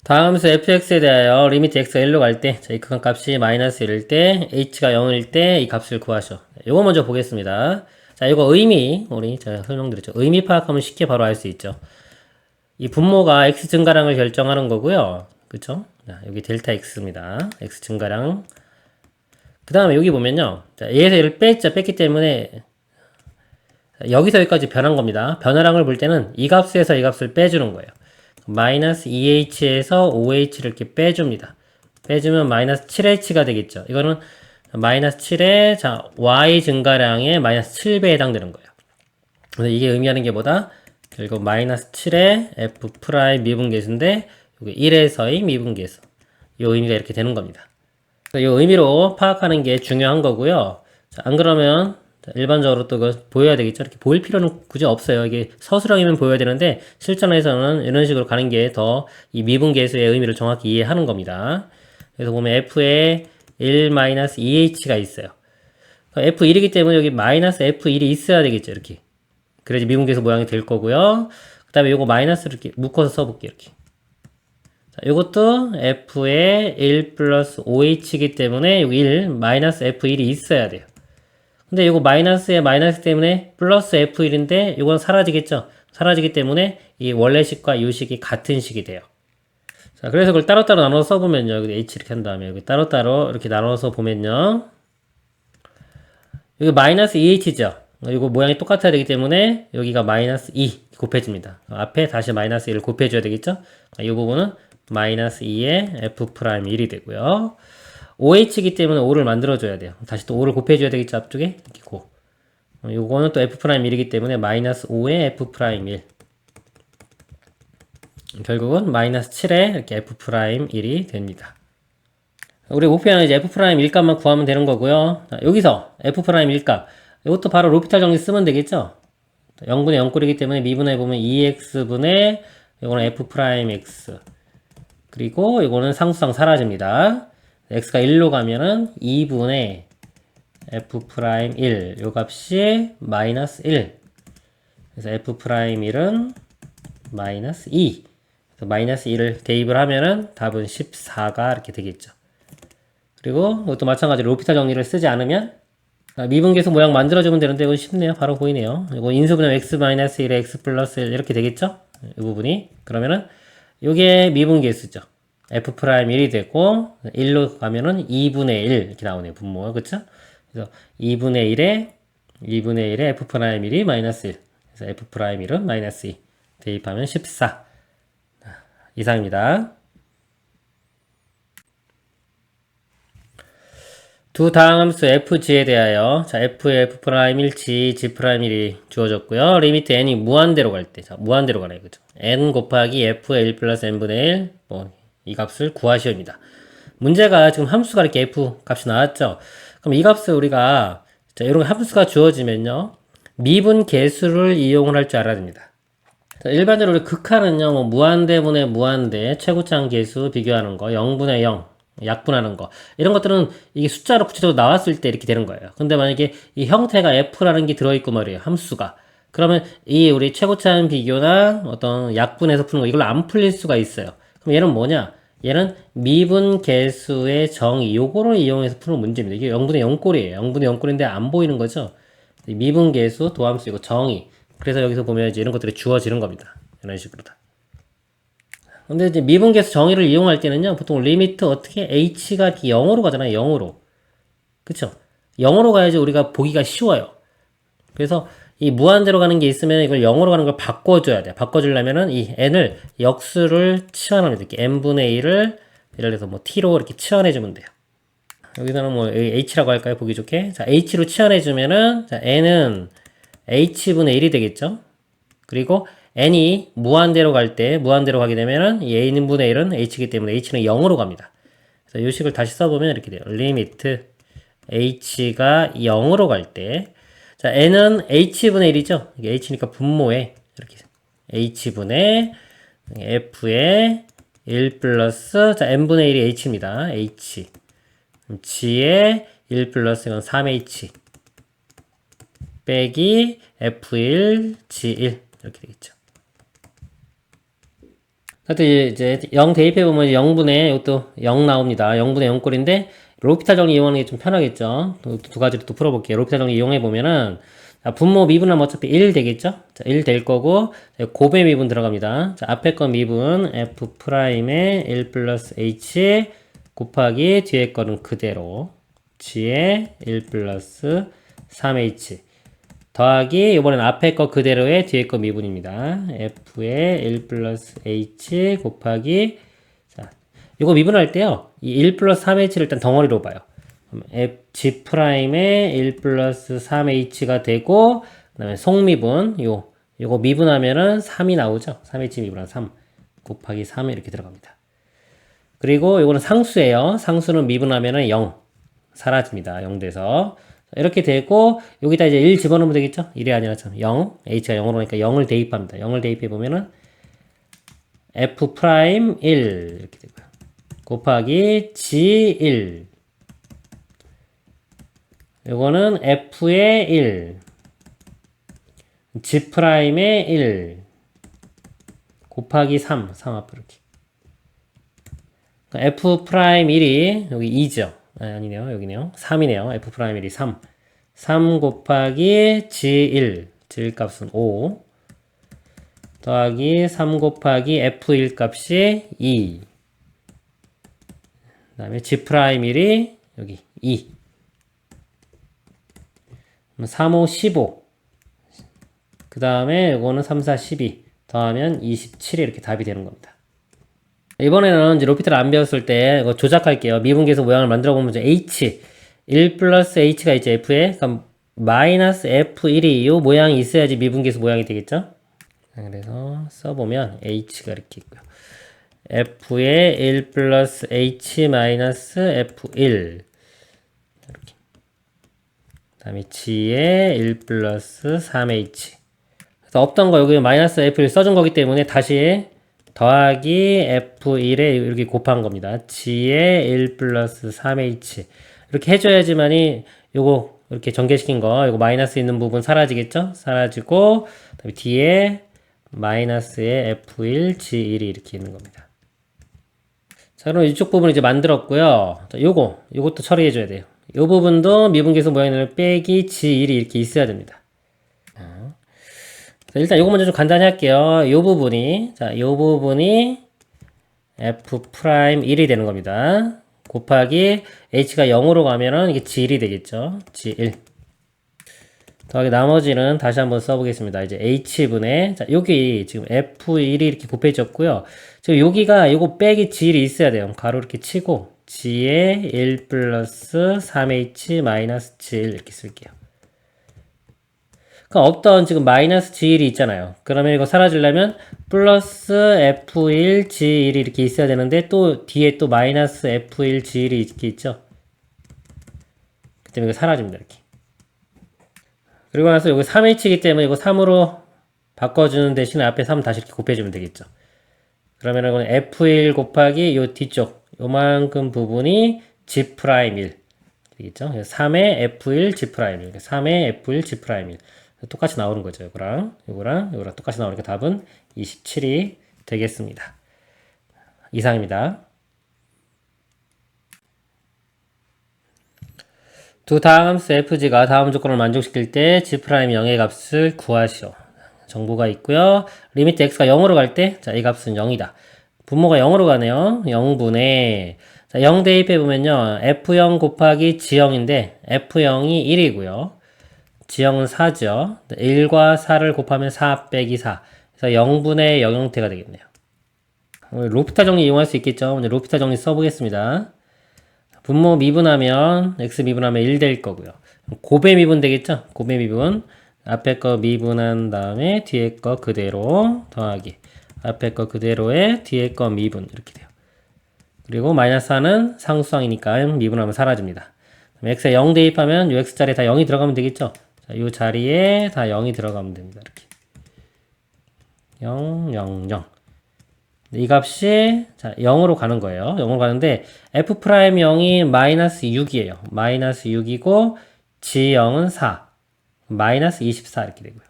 다음 수 fx에 대하여 리미트 x가 1로 갈 때, 이 극한 값이 마이너스 1일 때, h가 0일 때 이 값을 구하셔. 요거 먼저 보겠습니다. 자, 이거 의미, 제가 설명드렸죠. 의미 파악하면 쉽게 바로 알 수 있죠. 이 분모가 x 증가량을 결정하는 거고요. 그쵸? 자, 여기 델타 x입니다. x 증가량. 그 다음에 여기 보면요. 자, 얘에서 얘를 뺐기 때문에 여기서 여기까지 변한 겁니다. 변화량을 볼 때는 이 값에서 이 값을 빼주는 거예요. 마이너스 2h에서 5h를 이렇게 빼줍니다. 빼주면 마이너스 7h가 되겠죠. 이거는 마이너스 7에 자 y 증가량의 마이너스 7배에 해당되는 거예요. 그래서 이게 의미하는 게 뭐다? 결국 마이너스 7의 f 프라임 미분계수인데 여기 1에서의 미분계수. 이 의미가 이렇게 되는 겁니다. 이 의미로 파악하는 게 중요한 거고요. 자, 안 그러면 일반적으로 또 이거 보여야 되겠죠. 이렇게 보일 필요는 굳이 없어요. 이게 서술형이면 보여야 되는데 실전에서는 이런 식으로 가는 게 더 이 미분계수의 의미를 정확히 이해하는 겁니다. 그래서 보면 f에 1-2h가 있어요. f1이기 때문에 여기 마이너스 f1이 있어야 되겠죠. 이렇게. 그래야지 미분계수 모양이 될 거고요. 그 다음에 요거 마이너스를 이렇게 묶어서 써볼게요. 이렇게. 자, 요것도 f에 1 플러스 5h이기 때문에 여기 1 마이너스 f1이 있어야 돼요. 근데 이거 마이너스에 마이너스 때문에 플러스 f1인데 이건 사라지겠죠? 사라지기 때문에 이 원래 식과 이 식이 같은 식이 돼요. 자, 그래서 그걸 따로따로 나눠서 써보면요. 여기 h 이렇게 한 다음에 여기 따로따로 이렇게 나눠서 보면요. 여기 마이너스 2h죠? 이거 모양이 똑같아야 되기 때문에 여기가 마이너스 2 곱해집니다. 앞에 다시 마이너스 1을 곱해줘야 되겠죠? 이 부분은 마이너스 2의 f 프라임 1이 되고요. 5h이기 때문에 5를 만들어줘야 돼요. 다시 또 5를 곱해줘야 되겠죠, 앞쪽에? 이렇게 고. 요거는 또 f'1이기 때문에 마이너스 5의 f'1. 결국은 마이너스 7의 이렇게 f'1이 됩니다. 우리 목표는 이제 f'1값만 구하면 되는 거고요. 자, 여기서 f'1값. 이것도 바로 로피탈 정리 쓰면 되겠죠? 0분의 0꼴이기 때문에 미분해 보면 2x분의 이거는 f'x. 그리고 이거는 상수상 사라집니다. x가 1로 가면은 2분의 f'1 요 값이 마이너스 1. 그래서 f'1은 마이너스 2. 그래서 마이너스 1을 대입을 하면은 답은 14가 이렇게 되겠죠. 그리고 이것도 마찬가지로 로피탈 정리를 쓰지 않으면 미분계수 모양 만들어주면 되는데 이건 쉽네요. 바로 보이네요. 이거 인수분해 x-1에 x 플러스 1 이렇게 되겠죠? 이 부분이. 그러면은 요게 미분계수죠. f'1이 되고 1로 가면은 2분의 1 이렇게 나오네요. 분모가. 그쵸? 그래서 2분의 1에 f'1이 마이너스 1. 그래서 f'1은 마이너스 2. 대입하면 14. 이상입니다. 두 다항함수 fg에 대하여 자 f의 f'1지 g'1이 주어졌고요. 리미트 n이 무한대로 갈 때, 자 무한대로 가네요. 그죠? n 곱하기 f의 1 플러스 n분의 1 이 값을 구하시옵니다. 문제가 지금 함수가 이렇게 f 값이 나왔죠. 그럼 이 값을 우리가 자, 이런 함수가 주어지면요. 미분 계수를 이용을 할 줄 알아야 됩니다. 자, 일반적으로 우리 극한은요. 뭐 무한대분의 무한대, 최고차항 계수 비교하는 거, 0분의 0 약분하는 거 이런 것들은 이게 숫자로 구체적으로 나왔을 때 이렇게 되는 거예요. 근데 만약에 이 형태가 f라는 게 들어있고 말이에요. 함수가. 그러면 이 우리 최고차항 비교나 어떤 약분해서 푸는 거 이걸로 안 풀릴 수가 있어요. 그럼 얘는 뭐냐? 얘는 미분 계수의 정의 요거를 이용해서 푸는 문제입니다. 이게 0분의 0꼴이에요. 0분의 0꼴인데 안 보이는 거죠. 미분 계수 도함수 이거 정의 그래서 여기서 보면 이제 이런 것들이 주어지는 겁니다. 이런 식으로 다. 근데 이제 미분계수 정의를 이용할 때는요, 보통 리미트 어떻게 h가 이렇게 0으로 가잖아요. 0으로. 그쵸? 0으로 가야지 우리가 보기가 쉬워요. 그래서 이 무한대로 가는 게 있으면 이걸 0으로 가는 걸 바꿔줘야 돼요. 바꿔주려면은 이 n을 역수를 치환합니다. 이렇게 n분의 1을 예를 들어서 뭐 t로 이렇게 치환해주면 돼요. 여기서는 뭐 h라고 할까요? 보기 좋게. 자, h로 치환해주면은, 자, n은 h분의 1이 되겠죠? 그리고 n이 무한대로 갈 때, 무한대로 가게 되면은 이 n분의 1은 h이기 때문에 h는 0으로 갑니다. 그래서 이 식을 다시 써보면 이렇게 돼요. 리미트 h가 0으로 갈 때, 자, n은 h분의 1이죠? 이게 h니까 분모에, 이렇게, h분의 f의 1 플러스, 자, n분의 1이 h입니다. h. g의 1 플러스 이건 3h. 빼기 f1, g1. 이렇게 되겠죠. 하여튼 이제 0 대입해보면 0분의, 이것도 0 나옵니다. 0분의 0꼴인데, 로피탈 정리 이용하는 게 좀 편하겠죠. 두 가지를 또 풀어볼게요. 로피탈 정리 이용해보면은, 자, 분모 미분하면 어차피 1 되겠죠? 자, 1 될 거고, 곱의 미분 들어갑니다. 자, 앞에 거 미분, f'의 1 플러스 h 곱하기 뒤에 거는 그대로, g의 1 플러스 3h. 더하기 이번엔 앞에 거 그대로의 뒤에 거 미분입니다. f의 1 플러스 h 곱하기 자 이거 미분할 때요. 이 1 플러스 3h를 일단 덩어리로 봐요. 그럼 g'의 1 플러스 3h가 되고 그 다음에 속미분 요거 미분하면은 3이 나오죠. 3h 미분한 3 곱하기 3 이렇게 들어갑니다. 그리고 요거는 상수예요. 상수는 미분하면은 0 사라집니다. 0 돼서 이렇게 되고 여기다 이제 1 집어넣으면 되겠죠? 1이 아니라 0 h가 0으로 오니까 0을 대입합니다. 0을 대입해 보면은 f'1 이렇게 되고요. 곱하기 g1 요거는 f의 1 g'의 1 곱하기 3 앞으로 이렇게 f'1이 여기 2죠. 아니네요. 여기네요. 3이네요. f'1이 3. 3 곱하기 g1. g1 값은 5. 더하기 3 곱하기 f1 값이 2. 그 다음에 g'1이 여기 2. 3, 5, 15. 그 다음에 이거는 3, 4, 12. 더하면 27이 이렇게 답이 되는 겁니다. 이번에는 이제 로피탈을 안 배웠을 때 이거 조작할게요. 미분계수 모양을 만들어 보면 이제 h 1 플러스 h가 있죠. f에 그럼 마이너스 f1이 이 모양이 있어야지 미분계수 모양이 되겠죠. 그래서 써보면 h가 이렇게 있고요. f의 1 플러스 h 마이너스 f1 이렇게. 그 다음에 g의 1 플러스 3h. 그래서 없던 거 여기 마이너스 f를 써준 거기 때문에 다시 더하기 f1에 이렇게 곱한 겁니다. g의 1 플러스 3h 이렇게 해줘야지만이 요거 이렇게 전개시킨 거 요거 마이너스 있는 부분 사라지겠죠? 사라지고 그다음에 뒤에 마이너스의 f1 g1이 이렇게 있는 겁니다. 자 그럼 이쪽 부분 이제 만들었고요. 자, 요것도 처리해줘야 돼요. 요 부분도 미분계수 모양을 빼기 g1이 이렇게 있어야 됩니다. 일단 요거 먼저 좀 간단히 할게요. 요 부분이 f'1이 되는 겁니다. 곱하기 h가 0으로 가면은 이게 g1이 되겠죠. g1 더하기 나머지는 다시 한번 써보겠습니다. 이제 h분의 자 여기 지금 f1이 이렇게 곱해졌고요. 지금 여기가 요거 빼기 g1이 있어야 돼요. 가로 이렇게 치고 g의 1 플러스 3h 마이너스 g1 이렇게 쓸게요. 그럼 없던 지금 마이너스 g1이 있잖아요. 그러면 이거 사라지려면 플러스 f1 g1이 이렇게 있어야 되는데 또 뒤에 또 마이너스 f1 g1이 이렇게 있죠. 그 때문에 이거 사라집니다. 이렇게. 그리고 나서 여기 3h이기 때문에 이거 3으로 바꿔주는 대신에 앞에 3 다시 이렇게 곱해주면 되겠죠. 그러면 이건 f1 곱하기 요 뒤쪽 요만큼 부분이 g'1 되겠죠. 3의 f1 g'1 3의 f1 g'1 똑같이 나오는 거죠. 요거랑 똑같이 나오니까 답은 27이 되겠습니다. 이상입니다. 두 다함수 fg가 다음 조건을 만족시킬 때 g'0의 값을 구하시오. 정보가 있고요. 리미트 x가 0으로 갈 때, 자, 이 값은 0이다. 분모가 0으로 가네요. 0분의, 자, 0 대입해보면요. f0 곱하기 g0인데, f0이 1이고요. g0은 4죠. 1과 4를 곱하면 4 빼기 4. 그래서 0분의 0 형태가 되겠네요. 로피탈 정리 이용할 수 있겠죠. 먼저 로피탈 정리 써보겠습니다. 분모 미분하면 x 미분하면 1 될 거고요. 곱의 미분 되겠죠? 곱의 미분. 앞에 거 미분한 다음에 뒤에 거 그대로 더하기. 앞에 거 그대로에 뒤에 거 미분 이렇게 돼요. 그리고 마이너스 4는 상수항이니까 미분하면 사라집니다. x에 0 대입하면 이 x자리에 다 0이 들어가면 되겠죠? 자, 이 자리에 다 0이 들어가면 됩니다. 이렇게 0, 0, 0. 이 값이 자 0으로 가는 거예요. 0으로 가는데 f'0이 마이너스 6이에요. 마이너스 6이고 g0은 4. 마이너스 24 이렇게 되고요.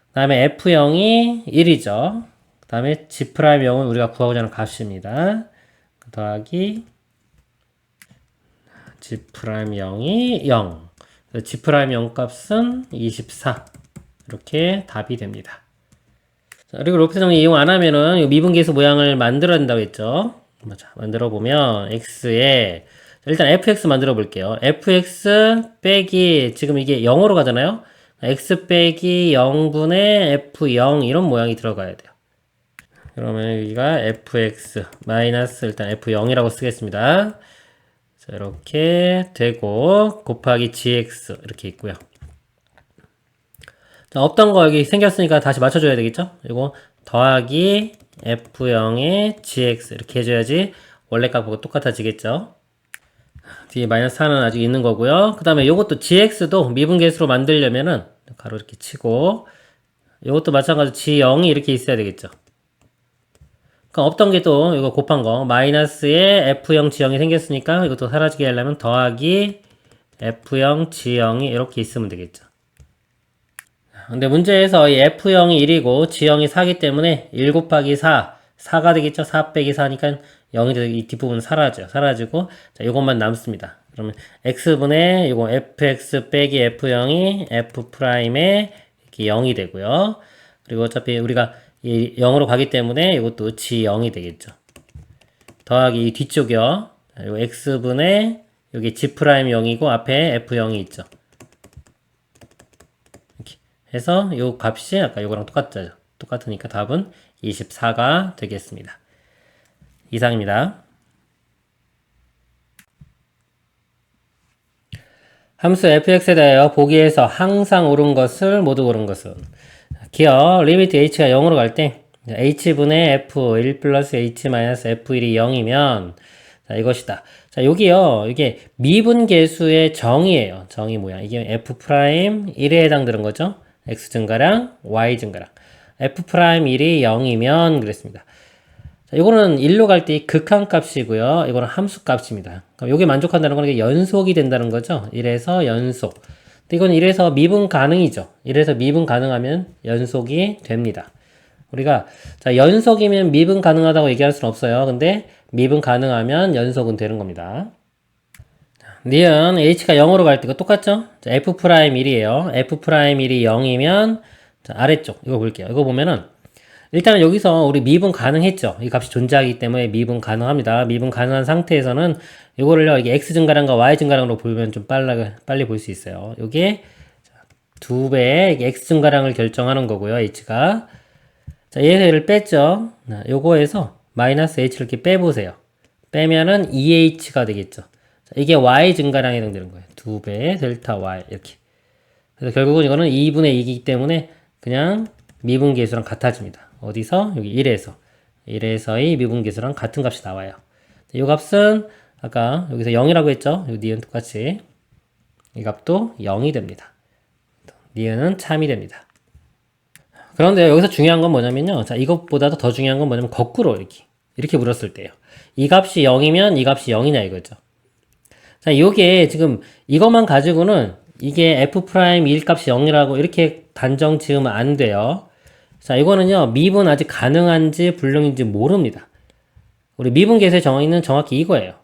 그 다음에 f0이 1이죠. 그 다음에 g'0은 우리가 구하고자 하는 값입니다. 더하기 g'0이 0. g'0 값은 24. 이렇게 답이 됩니다. 자, 그리고 로피탈 정리 이용 안 하면은 미분계수 모양을 만들어야 된다고 했죠. 자, 만들어 보면 x에 일단 fx 만들어 볼게요. fx 빼기 지금 이게 0으로 가잖아요. x 빼기 0분의 f0 이런 모양이 들어가야 돼요. 그러면 여기가 fx 마이너스 일단 f0이라고 쓰겠습니다. 자, 이렇게 되고 곱하기 gx 이렇게 있고요. 자, 없던 거 여기 생겼으니까 다시 맞춰줘야 되겠죠? 이거 더하기 f0의 gx 이렇게 해줘야지 원래 값하고 똑같아지겠죠? 뒤에 마이너스 4는 아직 있는 거고요. 그 다음에 요것도 gx도 미분계수로 만들려면은 가로 이렇게 치고 요것도 마찬가지로 g0이 이렇게 있어야 되겠죠? 그러니까 없던 게 또 이거 곱한 거 마이너스에 f0 g0이 생겼으니까 이것도 사라지게 하려면 더하기 f0 g0이 이렇게 있으면 되겠죠? 근데 문제에서 이 f0이 1이고 g0이 4기 때문에 1 곱하기 4, 4가 되겠죠? 4 빼기 4니까 0이 되고 이 뒷부분은 사라져요. 사라지고 자, 이것만 남습니다. 그러면 x분의 이거 fx 빼기 f0이 f'의 이렇게 0이 되고요. 그리고 어차피 우리가 이 0으로 가기 때문에 이것도 g0이 되겠죠. 더하기 이 뒤쪽이요. 이 x분의 여기 g'0이고 앞에 f0이 있죠. 해서 요 값이 아까 요거랑 똑같죠. 똑같으니까 답은 24가 되겠습니다. 이상입니다. 함수 fx에 대하여 보기에서 항상 옳은 것을 모두 옳은 것은 기어 리미트 h가 0으로 갈 때 h분의 f1 플러스 h 마이너스 f1이 0이면 자, 이것이다. 자, 여기요. 이게 미분계수의 정의예요. 정의 모양. 이게 f'1에 해당되는 거죠. x 증가량, y 증가량. f'1이 0이면 그랬습니다. 자, 이거는 1로 갈 때 극한값이고요. 이거는 함수값입니다. 그럼 이게 만족한다는 건 이게 연속이 된다는 거죠. 1에서 연속. 근데 이건 1에서 미분 가능이죠. 1에서 미분 가능하면 연속이 됩니다. 우리가 자, 연속이면 미분 가능하다고 얘기할 수는 없어요. 근데 미분 가능하면 연속은 되는 겁니다. 니은 h가 0으로 갈 때가 똑같죠? 자, f'1이에요. f'1이 0이면 자, 아래쪽 이거 볼게요. 이거 보면은 일단은 여기서 우리 미분 가능했죠. 이 값이 존재하기 때문에 미분 가능합니다. 미분 가능한 상태에서는 이거를요, 이게 x 증가량과 y 증가량으로 보면 좀 빨리 볼 수 있어요. 요게 2배의 x 증가량을 결정하는 거고요. h가 자, 얘를 뺐죠. 요거에서 마이너스 h를 이렇게 빼보세요. 빼면은 2h가 되겠죠. 자, 이게 y 증가량에 해당되는 거예요. 2배 델타 y 이렇게. 그래서 결국은 이거는 2분의 2이기 때문에 그냥 미분계수랑 같아집니다. 어디서? 여기 1에서의 미분계수랑 같은 값이 나와요. 이 값은 아까 여기서 0이라고 했죠? 이 니은 똑같이 이 값도 0이 됩니다. 니은은 참이 됩니다. 그런데 여기서 중요한 건 뭐냐면요. 자, 이것보다도 더 중요한 건 뭐냐면 거꾸로 이렇게 물었을 때요. 이 값이 0이면 이 값이 0이냐 이거죠. 자, 요게 지금 이것만 가지고는 이게 f'1 값이 0이라고 이렇게 단정 지으면 안 돼요. 자, 이거는요, 미분 아직 가능한지 불능인지 모릅니다. 우리 미분계수의 정의는 정확히 이거예요.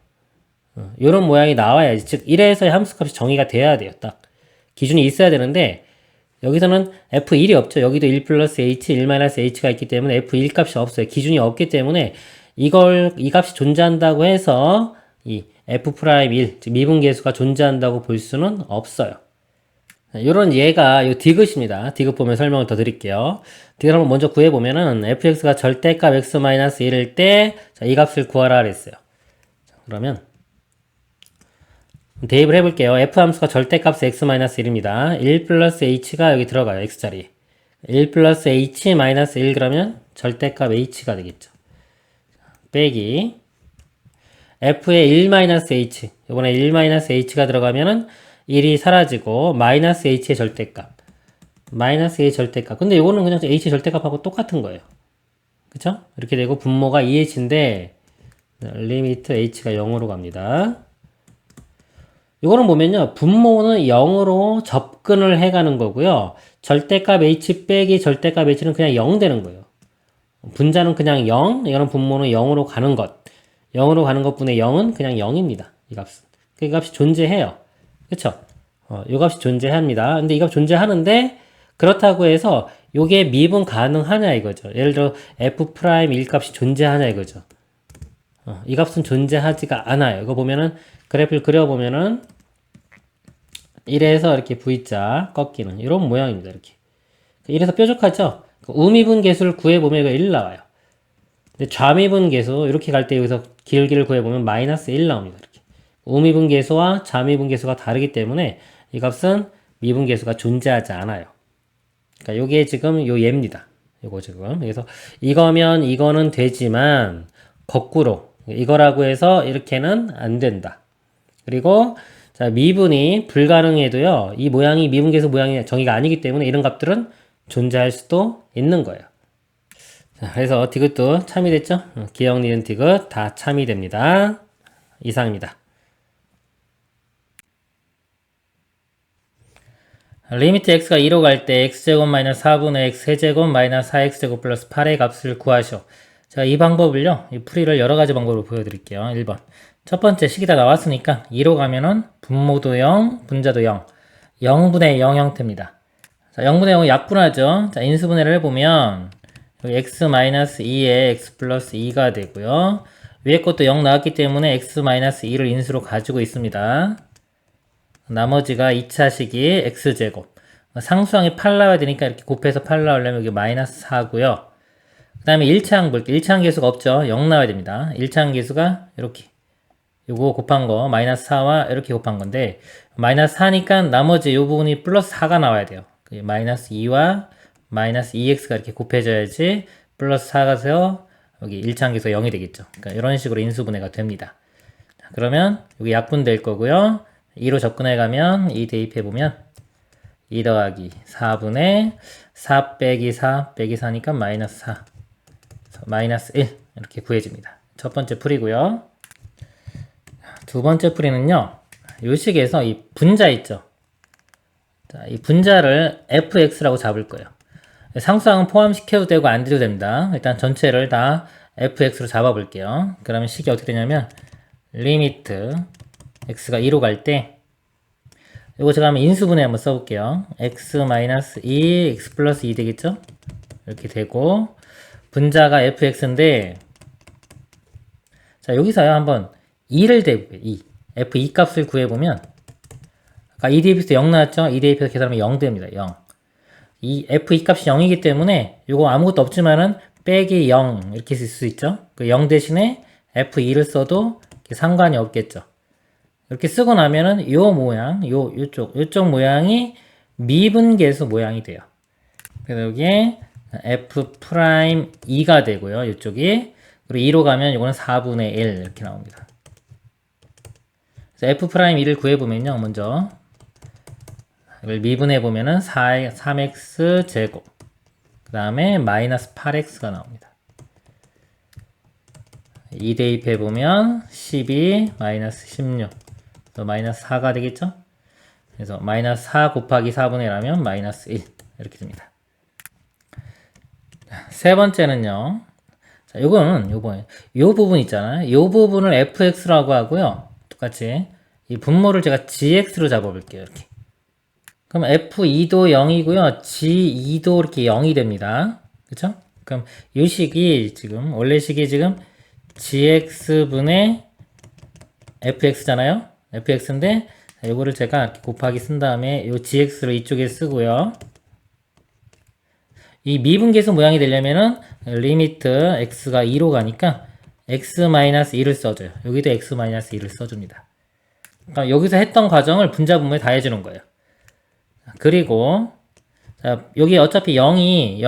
요런 모양이 나와야지. 즉, 1에서의 함수값이 정의가 돼야 돼요. 딱. 기준이 있어야 되는데, 여기서는 F1이 없죠. 여기도 1 플러스 H, 1 마이너스 H가 있기 때문에 F1 값이 없어요. 기준이 없기 때문에 이 값이 존재한다고 해서 이 F'1, 즉 미분계수가 존재한다고 볼 수는 없어요. 요런 얘가 요 디귿입니다. 디귿 보면 설명을 더 드릴게요. 디귿 한번 먼저 구해보면은 fx가 절대값 x-1일 때, 자, 이 값을 구하라 그랬어요. 자, 그러면 대입을 해볼게요. f 함수가 절대값 x-1입니다. 1 플러스 h가 여기 들어가요. x자리에. 1 플러스 h 마이너스 1 그러면 절대값 h가 되겠죠. 빼기 f의 1 마이너스 h, 이번에 1 마이너스 h가 들어가면은 1이 사라지고 마이너스 h의 절대값, 마이너스 a의 절대값. 근데 이거는 그냥 h의 절대값하고 똑같은 거예요. 그쵸? 이렇게 되고 분모가 2h인데 리미트 h가 0으로 갑니다. 이거는 보면요, 분모는 0으로 접근을 해가는 거고요. 절대값 h 빼기 절대값 h는 그냥 0 되는 거예요. 분자는 그냥 0, 이거는 분모는 0으로 가는 것. 0으로 가는 것분의 0은 그냥 0입니다. 이 값은. 그 값이 존재해요. 그쵸? 이 값이 존재합니다. 근데 이 값 존재하는데, 그렇다고 해서 요게 미분 가능하냐 이거죠. 예를 들어 f'1 값이 존재하냐 이거죠. 이 값은 존재하지가 않아요. 이거 보면은 그래프를 그려보면은 1에서 이렇게 V자 꺾이는 이런 모양입니다. 이렇게. 이래서 뾰족하죠? 우미분 계수를 구해보면 이거 1 나와요. 근데 좌미분 계수 이렇게 갈 때 여기서 길기를 구해보면 마이너스 1 나옵니다. 이렇게. 우미분 계수와 좌미분 계수가 다르기 때문에 이 값은 미분 계수가 존재하지 않아요. 그러니까 요게 지금 요 얘입니다. 요거 지금. 그래서 이거면 이거는 되지만 거꾸로 이거라고 해서 이렇게는 안 된다. 그리고 자, 미분이 불가능해도요. 이 모양이 미분계수 모양이 정의가 아니기 때문에 이런 값들은 존재할 수도 있는 거예요. 자, 그래서 디귿도 참이됐죠? 기억 니은 디귿 다 참이됩니다. 이상입니다. 리미트 x가 2로 갈 때 x제곱 마이너스 4분의 x 세제곱 마이너스 4x제곱 플러스 8의 값을 구하시오. 제가 이 방법을요, 이 풀이를 여러 가지 방법으로 보여드릴게요. 1번. 첫 번째 식이 다 나왔으니까 2로 가면은 분모도 0, 분자도 0. 0분의 0 형태입니다. 자, 0분의 0은 약분하죠. 자, 인수분해를 해보면 여기 x-2에 x 플러스 2가 되고요. 위에 것도 0 나왔기 때문에 x-2를 인수로 가지고 있습니다. 나머지가 2차 식이 x제곱. 상수항이 8 나와야 되니까 이렇게 곱해서 8 나오려면 여기 마이너스 4고요. 그 다음에 1차항 볼게요. 1차항 계수가 없죠. 0 나와야 됩니다. 1차항 계수가 이렇게. 요거 곱한 거, 마이너스 4와 이렇게 곱한 건데, 마이너스 4니까 나머지 요 부분이 플러스 4가 나와야 돼요. 마이너스 2와 마이너스 2x가 이렇게 곱해져야지 플러스 4가 돼서 여기 1차항 계수가 0이 되겠죠. 그러니까 이런 식으로 인수분해가 됩니다. 자, 그러면 여기 약분될 거고요. 2로 접근해 가면 2 대입해 보면 2 더하기 4분의 4 빼기 4 빼기 4니까 마이너스 4 마이너스 1 이렇게 구해집니다. 첫 번째 풀이고요. 두 번째 풀이는요. 요 식에서 이 분자 있죠. 자, 이 분자를 fx라고 잡을 거예요. 상수항은 포함시켜도 되고 안 돼도 됩니다. 일단 전체를 다 fx로 잡아 볼게요. 그러면 식이 어떻게 되냐면 리미트 x가 2로 갈 때 이거 제가 한번 인수분해 한번 써볼게요. x-2, x 플러스 2 되겠죠? 이렇게 되고 분자가 fx인데 자 여기서요 한번 2를 대입해 2 f2 값을 구해보면 아까 2 대입해서 0 나왔죠? 2 대입해서 계산하면 0 됩니다. 0 이 f2 값이 0이기 때문에 이거 아무것도 없지만은 빼기 0 이렇게 쓸 수 있죠? 그 0 대신에 f2를 써도 상관이 없겠죠. 이렇게 쓰고 나면은 요 모양, 요쪽 모양이 미분계수 모양이 돼요. 그래서 여기에 f'2가 되고요. 이쪽이. 그리고 2로 가면 이거는 4분의 1 이렇게 나옵니다. 그래서 f'2를 구해보면요. 먼저 이걸 미분해보면은 3x 제곱 그 다음에 마이너스 8x가 나옵니다. 2 대입해보면 12 마이너스 16 그래서 마이너스 4가 되겠죠? 그래서 마이너스 4 곱하기 4분의 1하면 마이너스 1 이렇게 됩니다. 세 번째는요. 자, 요거는 요 부분 있잖아요. 요 부분을 fx라고 하고요. 똑같이 이 분모를 제가 gx로 잡아볼게요. 이렇게. 그럼 F2도 0이고요. G2도 이렇게 0이 됩니다. 그쵸? 그럼 이 식이 지금, 원래 식이 지금 gx분의 fx잖아요? fx인데, 이거를 제가 이렇게 곱하기 쓴 다음에 이 gx를 이쪽에 쓰고요. 이 미분계수 모양이 되려면은 리미트 x가 2로 가니까 x-2를 써줘요. 여기도 x-2를 써줍니다. 그러니까 여기서 했던 과정을 분자분모에 다 해주는 거예요. 그리고 자, 여기 어차피 0이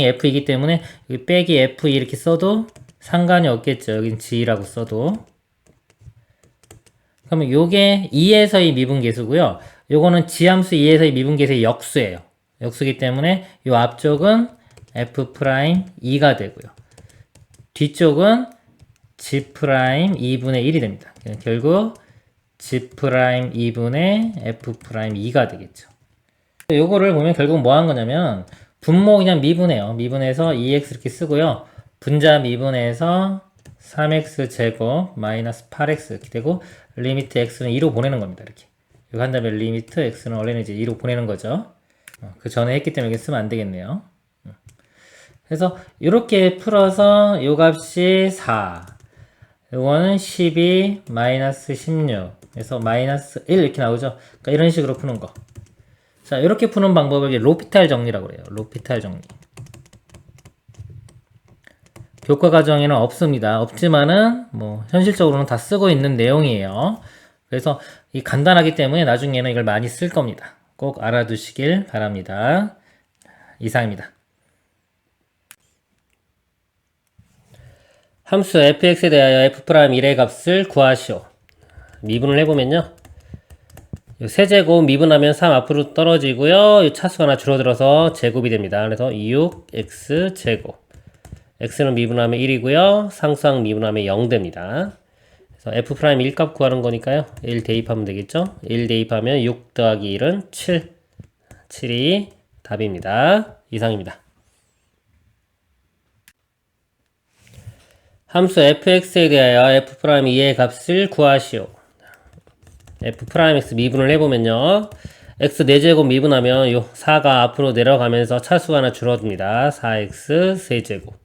f이기 때문에 여기 빼기 f 이렇게 써도 상관이 없겠죠. 여긴 g라고 써도. 그러면 요게 2에서의 미분계수고요. 요거는 지함수 2에서의 미분계수의 역수예요. 역수기 때문에 요 앞쪽은 f'2가 되고요. 뒤쪽은 g'2분의 1이 됩니다. 결국 g'2분의 f'2가 되겠죠. 요거를 보면 결국 뭐 한 거냐면 분모 그냥 미분해요. 미분해서 2x 이렇게 쓰고요. 분자 미분해서 3x 제곱 마이너스 8x 이렇게 되고 리미트 x는 2로 보내는 겁니다. 이렇게. 이거 한 다음에 리미트 x는 원래는 이제 2로 보내는 거죠. 그 전에 했기 때문에 이렇게 쓰면 안 되겠네요. 그래서 이렇게 풀어서 요 값이 4. 요거는 12 마이너스 16. 그래서 마이너스 1 이렇게 나오죠. 그러니까 이런 식으로 푸는 거. 자, 이렇게 푸는 방법을 로피탈 정리라고 그래요. 로피탈 정리. 교과 과정에는 없습니다. 없지만은 뭐 현실적으로는 다 쓰고 있는 내용이에요. 그래서 이 간단하기 때문에 나중에는 이걸 많이 쓸 겁니다. 꼭 알아두시길 바랍니다. 이상입니다. 함수 fx에 대하여 f'1의 값을 구하시오. 미분을 해보면요. 세제곱 미분하면 3 앞으로 떨어지고요. 이 차수가 하나 줄어들어서 제곱이 됩니다. 그래서 6x 제곱. x는 미분하면 1이고요. 상수항 미분하면 0 됩니다. 그래서 f' 1값 구하는 거니까요. 1 대입하면 되겠죠. 1 대입하면 6 더하기 1은 7. 7이 답입니다. 이상입니다. 함수 fx에 대하여 f'2의 값을 구하시오. f'x 미분을 해보면요. x 4제곱 미분하면 요 4가 앞으로 내려가면서 차수가 하나 줄어듭니다. 4x 세제곱.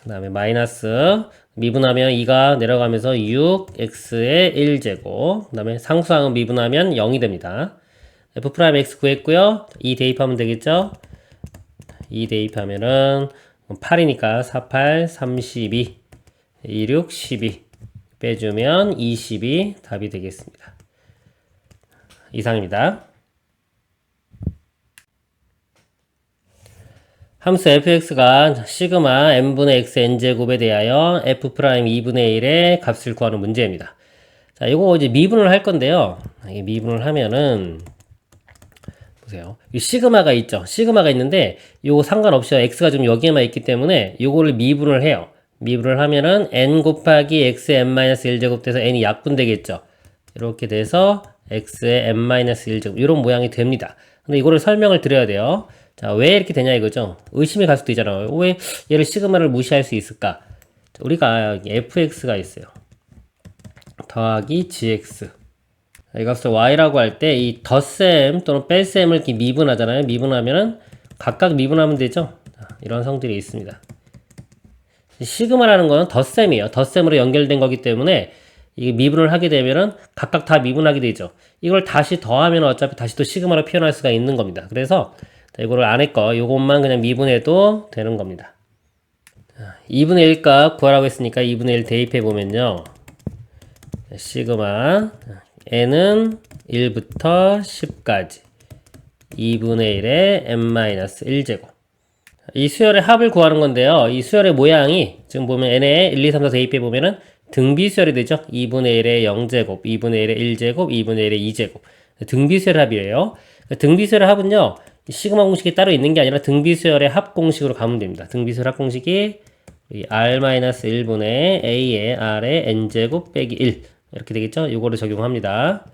그 다음에 마이너스 미분하면 2가 내려가면서 6x의 1제곱. 그 다음에 상수항은 미분하면 0이 됩니다. f'x 구했고요. 2 대입하면 되겠죠. 2 대입하면은 8이니까 4, 8, 32, 26, 12 빼주면 20이 답이 되겠습니다. 이상입니다. 함수 fx가 시그마 n분의 x n제곱에 대하여 f'2분의 1의 값을 구하는 문제입니다. 자, 이거 이제 미분을 할 건데요. 이게 미분을 하면은 보세요. 이 시그마가 있죠. 시그마가 있는데 요거 상관없이 x가 지금 여기에만 있기 때문에 요거를 미분을 해요. 미분을 하면은 n 곱하기 x의 n-1제곱 돼서 n이 약분되겠죠. 이렇게 돼서 x의 n-1제곱 이런 모양이 됩니다. 근데 이거를 설명을 드려야 돼요. 자, 왜 이렇게 되냐 이거죠. 의심이 갈 수도 있잖아요. 왜 얘를 시그마를 무시할 수 있을까? 자, 우리가 fx가 있어요. 더하기 gx. 이 값을 y라고 할 때 이 덧셈 또는 뺄셈을 이렇게 미분하잖아요. 미분하면은 각각 미분하면 되죠. 자, 이런 성질이 있습니다. 시그마라는 거는 덧셈이에요. 덧셈으로 연결된 거기 때문에 이게 미분을 하게 되면은 각각 다 미분하게 되죠. 이걸 다시 더하면 어차피 다시 또 시그마로 표현할 수가 있는 겁니다. 그래서 이거를 안에 거 요것만 그냥 미분해도 되는 겁니다. 2분의 1 값 구하라고 했으니까 2분의 1 대입해 보면요. 시그마 n은 1부터 10까지 2분의 1의 n-1제곱. 이 수열의 합을 구하는 건데요. 이 수열의 모양이 지금 보면 n에 1, 2, 3, 4 대입해 보면은 등비수열이 되죠. 2분의 1의 0제곱, 2분의 1의 1제곱, 2분의 1의 2제곱. 등비수열 합이에요. 등비수열의 합은요. 시그마 공식이 따로 있는 게 아니라 등비수열의 합 공식으로 가면 됩니다. 등비수열 합 공식이 r-1분의 a의 r의 n제곱 빼기 1 이렇게 되겠죠. 요거를 적용합니다.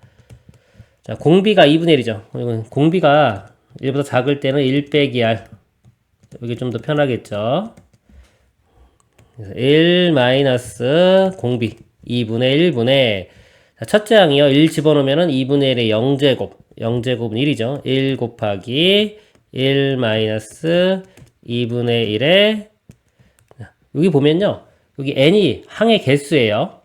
자, 공비가 2분의 1이죠. 공비가 1보다 작을 때는 1 빼기 r. 이게 좀 더 편하겠죠. 1 마이너스 공비 2분의 1분의 자, 첫째 항이요. 1 집어넣으면은 2분의 1의 0제곱 0제곱은 1이죠. 1 곱하기 1 마이너스 2분의 1에 여기 보면요. 여기 n이 항의 개수예요.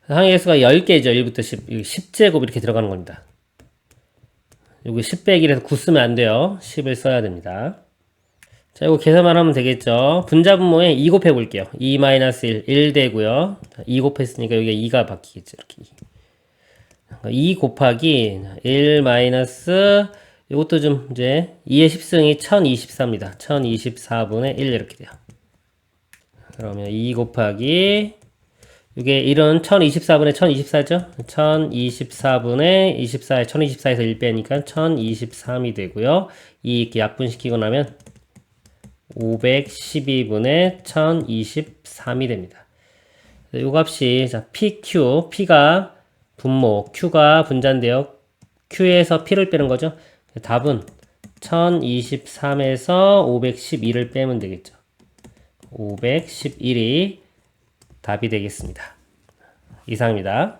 항의 개수가 10개죠. 1부터 10. 10제곱 이렇게 들어가는 겁니다. 여기 10 빼기 1에서 9 쓰면 안 돼요. 10을 써야 됩니다. 자, 이거 계산만 하면 되겠죠. 분자분모에 2 곱해 볼게요. 2-1 되고요. 2 곱했으니까 여기 2가 바뀌겠죠. 이렇게 2 곱하기 1 마이너스 이것도 좀 이제 2의 10승이 1024입니다. 1024분의 1 이렇게 돼요. 그러면 2 곱하기 이게 1은 1024분의 1024죠? 1024분의 24에 1024에서 1 빼니까 1023이 되고요. 이 이렇게 약분시키고 나면 512분의 1023이 됩니다. 이 값이 자, PQ, P가 분모, Q가 분자인데요. Q에서 P를 빼는 거죠. 답은 1023에서 512를 빼면 되겠죠. 511이 답이 되겠습니다. 이상입니다.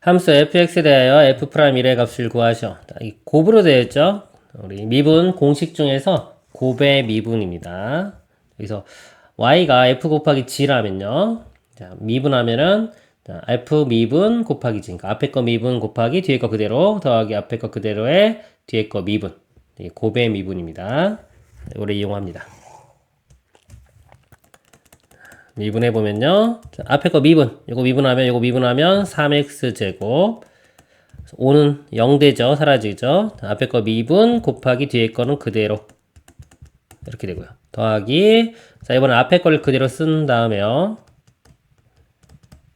함수 fx에 대하여 f'1의 값을 구하시오. 이 곱으로 되어 있죠. 우리 미분 공식 중에서 곱의 미분입니다. 여기서 y가 f 곱하기 g라면요. 자, 미분하면은 자, f 미분 곱하기 g. 그러니까 앞에 거 미분 곱하기 뒤에 거 그대로 더하기 앞에 거 그대로에 뒤에 거 미분. 이 곱의 미분입니다. 이거를 이용합니다. 미분해 보면요. 자, 앞에 거 미분. 요거 미분하면 3x 제곱. 5는 0되죠. 사라지죠. 자, 앞에 거 미분 곱하기 뒤에 거는 그대로. 이렇게 되고요. 더하기. 자, 이번에 앞에 거를 그대로 쓴 다음에요.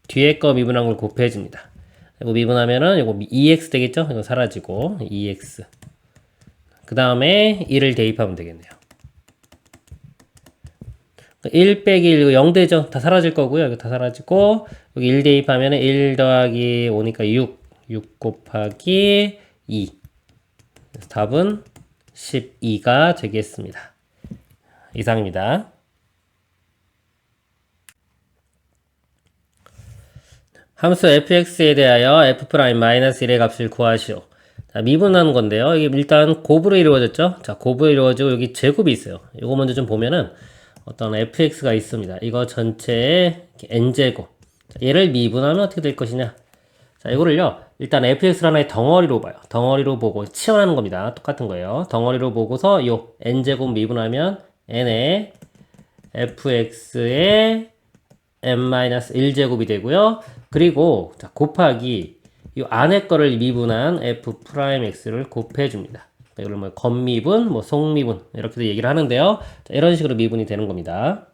뒤에 거 미분한 걸 곱해줍니다. 이거 미분하면은 이거 2x 되겠죠? 이거 사라지고 2x. 그 다음에 1을 대입하면 되겠네요. 1 빼기 1, 이거 0되죠? 다 사라질 거고요. 이거 다 사라지고, 여기 1 대입하면 1 더하기 5니까 6 곱하기 2. 그래서 답은 12가 되겠습니다. 이상입니다. 함수 fx에 대하여 f'-1의 값을 구하시오. 자, 미분하는 건데요. 이게 일단 곱으로 이루어졌죠? 자, 곱으로 이루어지고 여기 제곱이 있어요. 이거 먼저 좀 보면은 어떤 fx가 있습니다. 이거 전체에 n제곱. 얘를 미분하면 어떻게 될 것이냐? 자, 이거를요. 일단 fx를 하나의 덩어리로 봐요. 덩어리로 보고 치환하는 겁니다. 똑같은 거예요. 덩어리로 보고서 요 n제곱 미분하면 n에 fx의 n-1제곱이 되고요. 그리고 자, 곱하기 이 안에 거를 미분한 f'x를 곱해줍니다. 이걸 뭐 겉미분, 뭐 속미분 이렇게도 얘기를 하는데요. 자, 이런 식으로 미분이 되는 겁니다.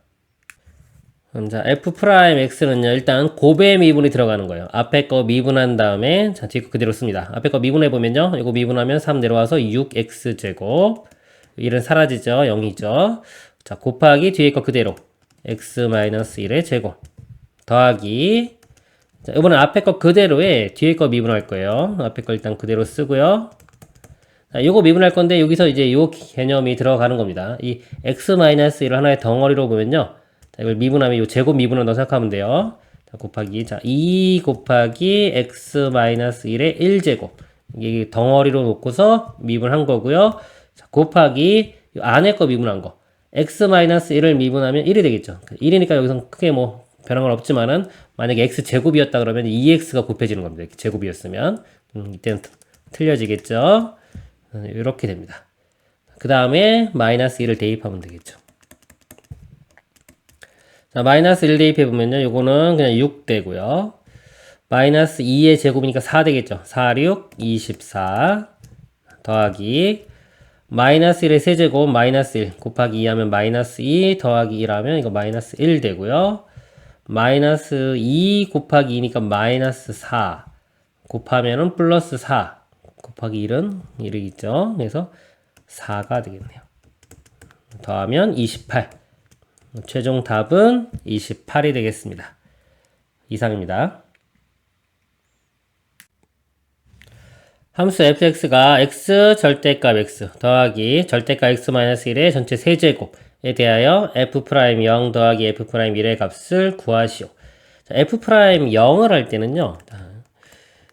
자, f'x는요 일단 곱의 미분이 들어가는 거예요. 앞에 거 미분한 다음에 자, 뒤에 거 그대로 씁니다. 앞에 거 미분해 보면요, 이거 미분하면 3 내려와서 6x 제곱. 1은 사라지죠, 0이죠. 자, 곱하기 뒤에 거 그대로 x-1의 제곱 더하기. 자, 이번엔 앞에 거 그대로에 뒤에 거 미분할 거예요. 앞에 거 일단 그대로 쓰고요. 자, 요거 미분할 건데 여기서 이제 요 개념이 들어가는 겁니다. 이 x-1을 하나의 덩어리로 보면요. 자, 이걸 미분하면 요 제곱 미분을 넣어 생각하면 돼요. 자, 곱하기. 자, 2 곱하기 x-1의 1제곱. 이게 덩어리로 놓고서 미분한 거고요. 자, 곱하기 요 안에 거 미분한 거. x-1을 미분하면 1이 되겠죠. 1이니까 여기서 크게 뭐 변한 건 없지만은 만약에 x제곱이었다 그러면 2x가 곱해지는 겁니다. 이렇게 제곱이었으면. 이때는 틀려지겠죠. 이렇게 됩니다. 그 다음에 마이너스 1을 대입하면 되겠죠. 자, 마이너스 1 대입해보면요. 요거는 그냥 6 되고요. 마이너스 2의 제곱이니까 4 되겠죠. 4, 6, 24 더하기 마이너스 1의 세제곱 마이너스 1 곱하기 2 하면 마이너스 2 더하기 1 하면 이거 마이너스 1 되고요. 마이너스 2 곱하기 2니까 마이너스 4 곱하면은 플러스 4 곱하기 1은 1이겠죠. 그래서 4가 되겠네요. 더하면 28. 최종 답은 28이 되겠습니다. 이상입니다. 함수 fx가 x 절대값 x 더하기 절대값 x-1의 전체 세제곱에 대하여 f'0 더하기 f'1의 값을 구하시오. 자, f'0을 할 때는요.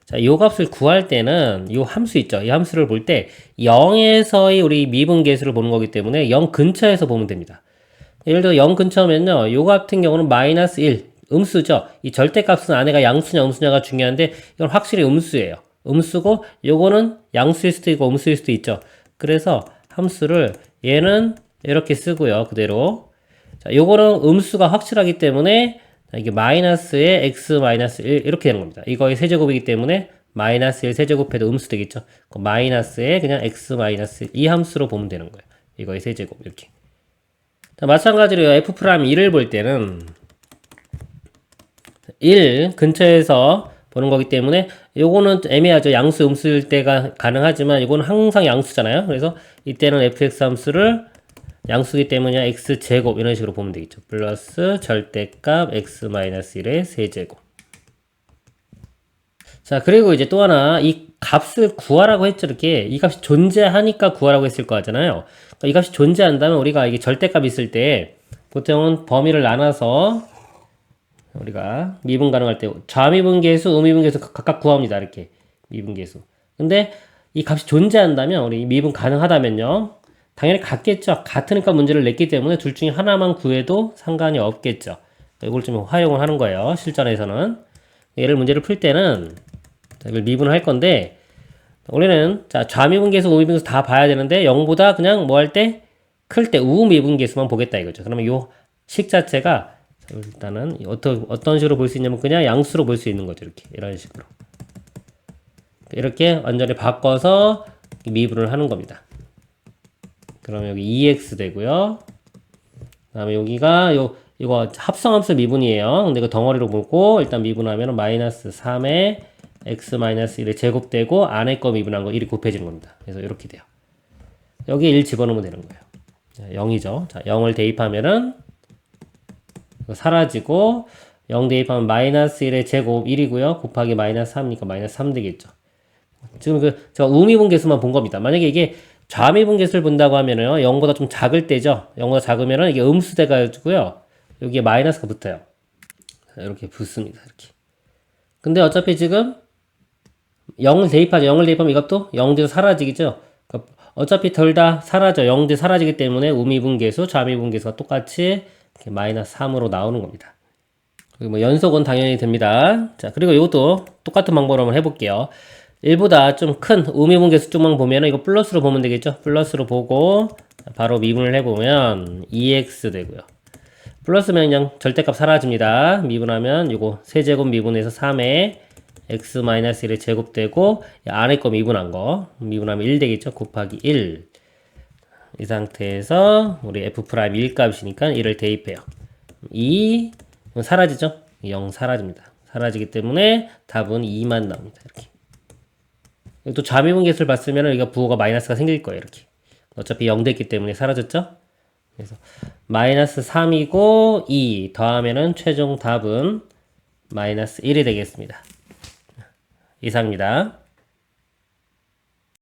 자, 요 값을 구할 때는 요 함수 있죠. 이 함수를 볼 때 0에서의 우리 미분계수를 보는 거기 때문에 0 근처에서 보면 됩니다. 예를 들어 0 근처면요. 요 같은 경우는 마이너스 1, 음수죠. 이 절대값은 안에가 양수냐 음수냐가 중요한데 이건 확실히 음수예요. 음수고 요거는 양수일 수도 있고 음수일 수도 있죠. 그래서 함수를 얘는 이렇게 쓰고요. 그대로. 자, 요거는 음수가 확실하기 때문에 이게 마이너스에 x 마이너스 1 이렇게 되는 겁니다. 이거의 세제곱이기 때문에 마이너스 1 세제곱해도 음수 되겠죠. 그 마이너스에 그냥 x 마이너스 2 함수로 보면 되는 거예요. 이거의 세제곱 이렇게. 자, 마찬가지로 f'1을 볼 때는 1 근처에서 보는 거기 때문에 요거는 애매하죠. 양수 음수일 때가 가능하지만 이거는 항상 양수잖아요. 그래서 이때는 fx 함수를 양수기 때문에 x제곱 이런 식으로 보면 되겠죠. 플러스 절대값 x-1의 세제곱. 자, 그리고 이제 또 하나 이 값을 구하라고 했죠. 이렇게 이 값이 존재하니까 구하라고 했을 거 하잖아요. 그러니까 이 값이 존재한다면 우리가 이게 절대값 있을 때 보통은 범위를 나눠서 우리가 미분 가능할 때 좌미분계수, 우미분계수 각각 구합니다. 이렇게 미분계수. 근데 이 값이 존재한다면 우리 미분 가능하다면요. 당연히 같겠죠. 같으니까 문제를 냈기 때문에 둘 중에 하나만 구해도 상관이 없겠죠. 이걸 좀 활용을 하는 거예요. 실전에서는. 얘를 문제를 풀 때는 이걸 미분을 할 건데 우리는 자 좌미분계수, 우미분계수 다 봐야 되는데 0보다 그냥 뭐 할 때 클 때 우미분계수만 보겠다 이거죠. 그러면 요 식 자체가 일단은 어떤 식으로 볼 수 있냐면 그냥 양수로 볼 수 있는 거죠. 이렇게 이런 식으로 이렇게 완전히 바꿔서 미분을 하는 겁니다. 그러면 여기 2x 되고요. 그 다음에 여기가 이거 합성함수 미분이에요. 근데 이거 덩어리로 보고 일단 미분하면 마이너스 3에 x-1의 제곱되고 안에 거 미분한 거 1이 곱해지는 겁니다. 그래서 이렇게 돼요. 여기 1 집어넣으면 되는 거예요. 자, 0이죠. 자, 0을 대입하면은 사라지고 0 대입하면 마이너스 1의 제곱 1이고요. 곱하기 마이너스 3이니까 마이너스 3 되겠죠. 지금 제가 우미분계수만 본 겁니다. 만약에 이게 좌미분계수를 본다고 하면은 0보다 좀 작을 때죠. 0보다 작으면은 이게 음수 돼가지고요. 여기에 마이너스가 붙어요. 이렇게 붙습니다. 이렇게. 근데 어차피 지금 0을 대입하죠. 0을 대입하면 이것도 0대로 사라지겠죠. 그러니까 어차피 둘 다 사라져. 0대 사라지기 때문에 우미분계수, 좌미분계수가 똑같이 이렇게 마이너스 3으로 나오는 겁니다. 그리고 뭐 연속은 당연히 됩니다. 자, 그리고 이것도 똑같은 방법으로 한번 해볼게요. 1보다 좀 큰 우미분계수 쪽만 보면 이거 플러스로 보면 되겠죠? 플러스로 보고 바로 미분을 해보면 2x 되고요. 플러스면 그냥 절대값 사라집니다. 미분하면 이거 세제곱 미분해서 3에 x-1의 제곱되고 안에 거 미분한 거 미분하면 1 되겠죠? 곱하기 1. 이 상태에서 우리 f'1 값이니까 1을 대입해요. 2 사라지죠? 0 사라집니다. 사라지기 때문에 답은 2만 나옵니다. 이렇게. 또 좌미분계수를 봤으면 이거 부호가 마이너스가 생길 거예요. 이렇게. 어차피 0 됐기 때문에 사라졌죠? 그래서 마이너스 3이고 2 더하면은 최종 답은 마이너스 1이 되겠습니다. 이상입니다.